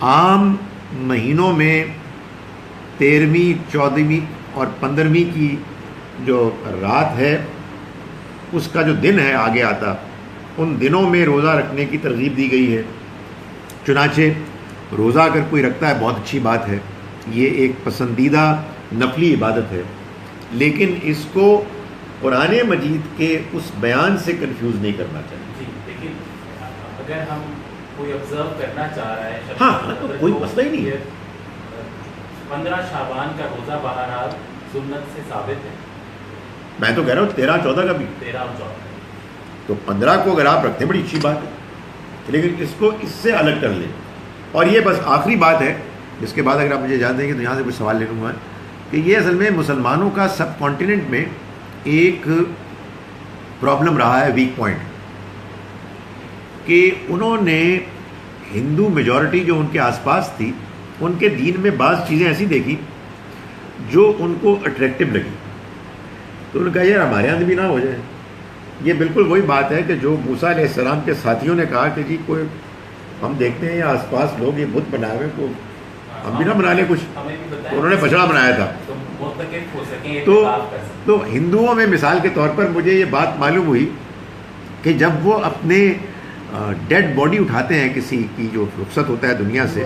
عام مہینوں میں 13ویں 14ویں اور 15ویں کی جو رات ہے اس کا جو دن ہے آگے آتا، ان دنوں میں روزہ رکھنے کی ترغیب دی گئی ہے۔ چنانچہ روزہ اگر کوئی رکھتا ہے بہت اچھی بات ہے، یہ ایک پسندیدہ نفلی عبادت ہے، لیکن اس کو قرآن مجید کے اس بیان سے کنفیوز نہیں کرنا چاہیے۔
جی، لیکن اگر ہم کوئی آبزرو کرنا چاہ رہا ہے
ہاں تو کوئی مسئلہ ہی نہیں ہے۔
15 شعبان کا روزہ بہرحال سنت سے ثابت ہے،
میں تو کہہ رہا ہوں 13 14 کا بھی،
13 اور 14۔
تو 15 کو اگر آپ رکھتے ہیں بڑی اچھی بات ہے، لیکن اس کو اس سے الگ کر لیں۔ اور یہ بس آخری بات ہے، اس کے بعد اگر آپ مجھے اجازت دیں گے تو یہاں سے کچھ سوال لے لوں گا، کہ یہ اصل میں مسلمانوں کا سب کانٹیننٹ میں ایک پرابلم رہا ہے، ویک پوائنٹ، کہ انہوں نے ہندو میجورٹی جو ان کے آس پاس تھی، ان کے دین میں بعض چیزیں ایسی دیکھی جو ان کو اٹریکٹیو لگی، تو انہوں نے کہا یار ہمارے یہاں بھی نہ ہو جائے۔ یہ بالکل وہی بات ہے کہ جو موسیٰ علیہ السلام کے ساتھیوں نے کہا کہ جی کوئی ہم دیکھتے ہیں آس پاس لوگ یہ بت بنائے ہوئے کو ہم بھی نہ بنا لیں کچھ.
ہمیں بھی بتائیں.
انہوں نے بچڑا بنایا تھا.
تو متفق ہو سکیں,
تو
اتفاق کر سکیں.
تو ہندوؤں میں مثال کے طور پر مجھے یہ بات معلوم ہوئی کہ جب وہ اپنے ڈیڈ باڈی اٹھاتے ہیں کسی کی جو رخصت ہوتا ہے دنیا سے,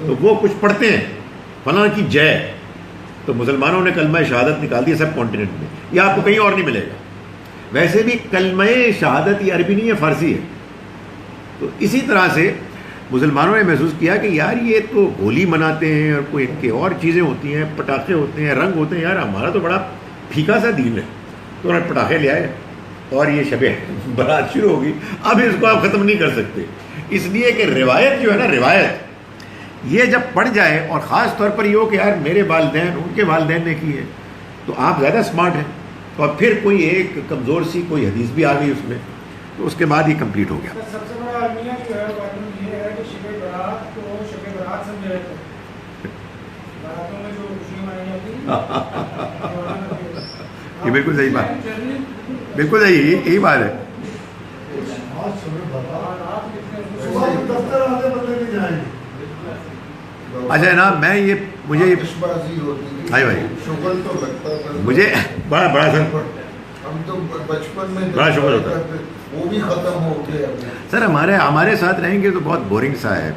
تو وہ کچھ پڑھتے ہیں فلاں کی جے, تو مسلمانوں نے کلمہ شہادت نکال دیا سب کانٹیننٹ میں. یہ آپ کو کہیں اور نہیں ملے گا. ویسے بھی کلمہ شہادت یہ عربی نہیں ہے, فارسی ہے. تو اسی طرح سے مسلمانوں نے محسوس کیا کہ یار یہ تو ہولی مناتے ہیں اور کوئی ان کے اور چیزیں ہوتی ہیں, پٹاخے ہوتے ہیں, رنگ ہوتے ہیں, یار ہمارا تو بڑا پھیکا سا دین ہے. تو انہوں نے پٹاخے لے آئے اور یہ شب برات شروع ہوگی. اب اس کو آپ ختم نہیں کر سکتے, اس لیے کہ روایت جو ہے نا, روایت یہ جب پڑ جائے, اور خاص طور پر یہ ہو کہ یار میرے والدین ان کے والدین نے کی ہے, تو آپ زیادہ اسمارٹ ہیں. اور پھر کوئی ایک کمزور سی کوئی حدیث بھی آ گئی اس میں, تو اس کے بعد یہ کمپلیٹ ہو گیا.
سب سے بڑا المیہ جو ہے وہ یہ ہے کہ شب برات کو شب برات سمجھا جاتا ہے. براتوں میں جو خوشیاں منائی جاتی ہیں
یہ بالکل صحیح بات, بالکل صحیح, یہی بات ہے.
آج صبح برات صبح دفتر آتے بندے نہیں جائیں گے.
اچھا جناب, میں یہ مجھے
آتش بازی ہوتی تھی,
بھائی بھائی
شغل تو لگتا تھا
مجھے بڑا بڑا سر,
ہم تو بچپن میں
بڑا شغل ہوتا ہے.
وہ بھی ختم ہو گیا.
سر ہمارے ساتھ رہیں گے تو بہت بورنگ سا ہے,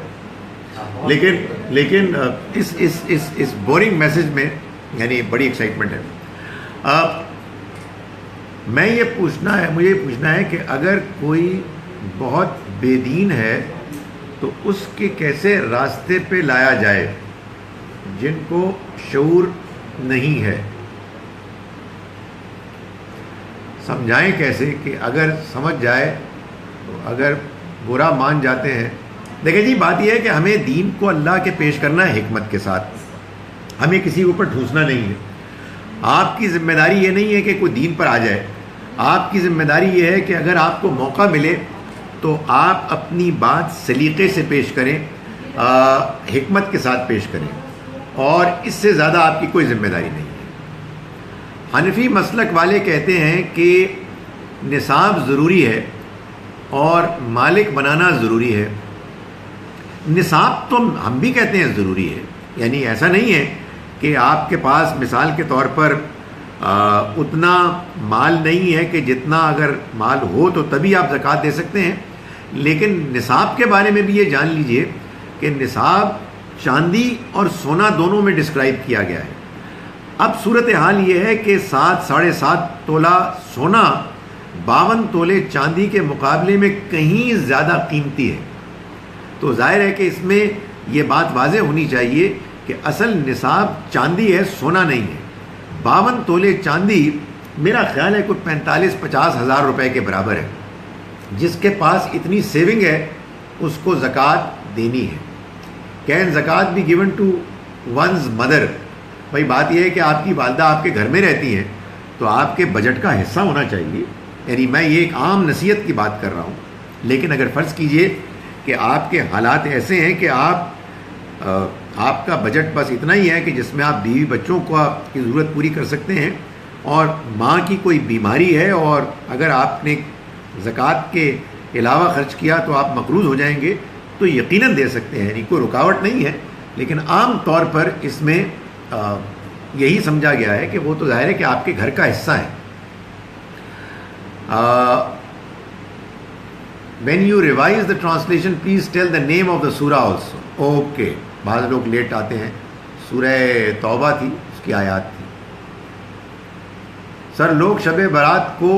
لیکن اس بورنگ میسج میں یعنی بڑی ایکسائٹمنٹ ہے. میں یہ مجھے یہ پوچھنا ہے کہ اگر کوئی بہت بے دین ہے تو اس کے کیسے راستے پہ لایا جائے جن کو شعور نہیں ہے. سمجھائیں کیسے کہ اگر سمجھ جائے تو اگر برا مان جاتے ہیں. دیکھیں جی, بات یہ ہے کہ ہمیں دین کو اللہ کے پیش کرنا ہے حکمت کے ساتھ, ہمیں کسی کے اوپر ٹھوسنا نہیں ہے. آپ کی ذمہ داری یہ نہیں ہے کہ کوئی دین پر آ جائے, آپ کی ذمہ داری یہ ہے کہ اگر آپ کو موقع ملے تو آپ اپنی بات سلیقے سے پیش کریں, حکمت کے ساتھ پیش کریں, اور اس سے زیادہ آپ کی کوئی ذمہ داری نہیں ہے. حنفی مسلک والے کہتے ہیں کہ نصاب ضروری ہے اور مالک بنانا ضروری ہے. نصاب تو ہم بھی کہتے ہیں ضروری ہے, یعنی ایسا نہیں ہے کہ آپ کے پاس مثال کے طور پر اتنا مال نہیں ہے کہ جتنا اگر مال ہو تو تبھی آپ زکوٰۃ دے سکتے ہیں. لیکن نصاب کے بارے میں بھی یہ جان لیجئے کہ نصاب چاندی اور سونا دونوں میں ڈسکرائب کیا گیا ہے. اب صورتحال یہ ہے کہ 7.5 تولہ سونا 52 تولے چاندی کے مقابلے میں کہیں زیادہ قیمتی ہے. تو ظاہر ہے کہ اس میں یہ بات واضح ہونی چاہیے کہ اصل نصاب چاندی ہے, سونا نہیں ہے. 52 تولے چاندی میرا خیال ہے کوئی 45-50 ہزار روپے کے برابر ہے. جس کے پاس اتنی سیونگ ہے اس کو زکوٰۃ دینی ہے. کین زکوٰۃ بھی گیون ٹو ونز مدر. بھائی بات یہ ہے کہ آپ کی والدہ آپ کے گھر میں رہتی ہیں تو آپ کے بجٹ کا حصہ ہونا چاہیے. یعنی میں یہ ایک عام نصیحت کی بات کر رہا ہوں. لیکن اگر فرض کیجئے کہ آپ کے حالات ایسے ہیں کہ آپ کا بجٹ بس اتنا ہی ہے کہ جس میں آپ بیوی بچوں کو کی ضرورت پوری کر سکتے ہیں, اور ماں کی کوئی بیماری ہے اور اگر آپ نے زکوٰۃ کے علاوہ خرچ کیا تو آپ مقروض ہو جائیں گے, تو یقیناً دے سکتے ہیں, یعنی کوئی رکاوٹ نہیں ہے. لیکن عام طور پر اس میں یہی سمجھا گیا ہے کہ وہ تو ظاہر ہے کہ آپ کے گھر کا حصہ ہے. When you revise the translation, please tell the name of the surah also. Okay. بعض لوگ لیٹ آتے ہیں. سورہ توبہ تھی, اس کی آیات تھی. سر لوگ شب برات کو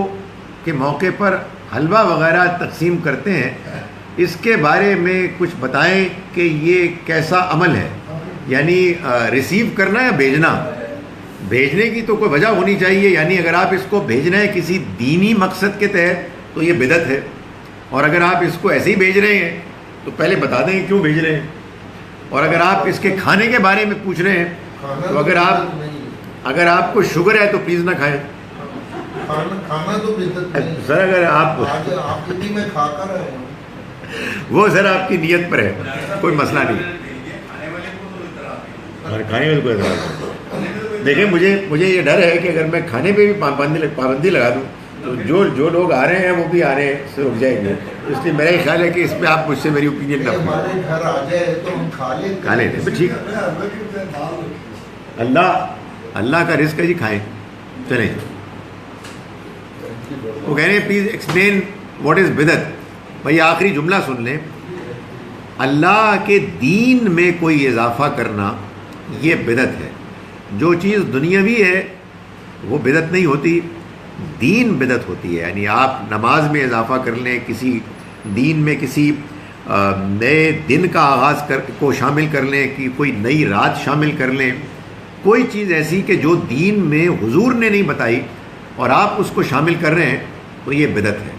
کے موقع پر حلوہ وغیرہ تقسیم کرتے ہیں, اس کے بارے میں کچھ بتائیں کہ یہ کیسا عمل ہے, یعنی ریسیو کرنا یا بھیجنا. بھیجنے کی تو کوئی وجہ ہونی چاہیے, یعنی اگر آپ اس کو بھیج رہے ہیں کسی دینی مقصد کے تحت تو یہ بدعت ہے, اور اگر آپ اس کو ایسے ہی بھیج رہے ہیں تو پہلے بتا دیں کہ کیوں بھیج رہے ہیں. اور اگر آپ اس کے کھانے کے بارے میں پوچھ رہے ہیں تو اگر آپ کو شوگر ہے تو پلیز نہ کھائیں.
کھانا تو بدعت نہیں
سر اگر آپ
میں کھا کر آئے ہیں,
وہ سر آپ کی نیت پر ہے, کوئی مسئلہ نہیں. کھانے میں تو کوئی دیکھیں مجھے یہ ڈر ہے کہ اگر میں کھانے پہ بھی پابندی لگا دوں تو جو لوگ آ رہے ہیں وہ بھی آ رہے ہیں سے رک جائیں گے، اس لیے میرا یہ خیال ہے کہ اس پہ آپ مجھ سے میری اوپینین نہ
کہ
پوچھیں۔
ہمارے گھر آ جائے تو ہم کھا لیتے ہیں۔
ٹھیک اللہ کا رزق ہے جی، کھائیں چلیں۔ وہ کہہ رہے ہیں پلیز ایکسپلین واٹ از بدعت۔ بھائی آخری جملہ سن لیں، اللہ کے دین میں کوئی اضافہ کرنا یہ بدعت ہے۔ جو چیز دنیاوی ہے وہ بدعت نہیں ہوتی، دین بدعت ہوتی ہے۔ یعنی آپ نماز میں اضافہ کر لیں، کسی دین میں کسی نئے دن کا آغاز کو شامل کر لیں، کہ کوئی نئی رات شامل کر لیں، کوئی چیز ایسی کہ جو دین میں حضور نے نہیں بتائی اور آپ اس کو شامل کر رہے ہیں، تو یہ بدعت ہے۔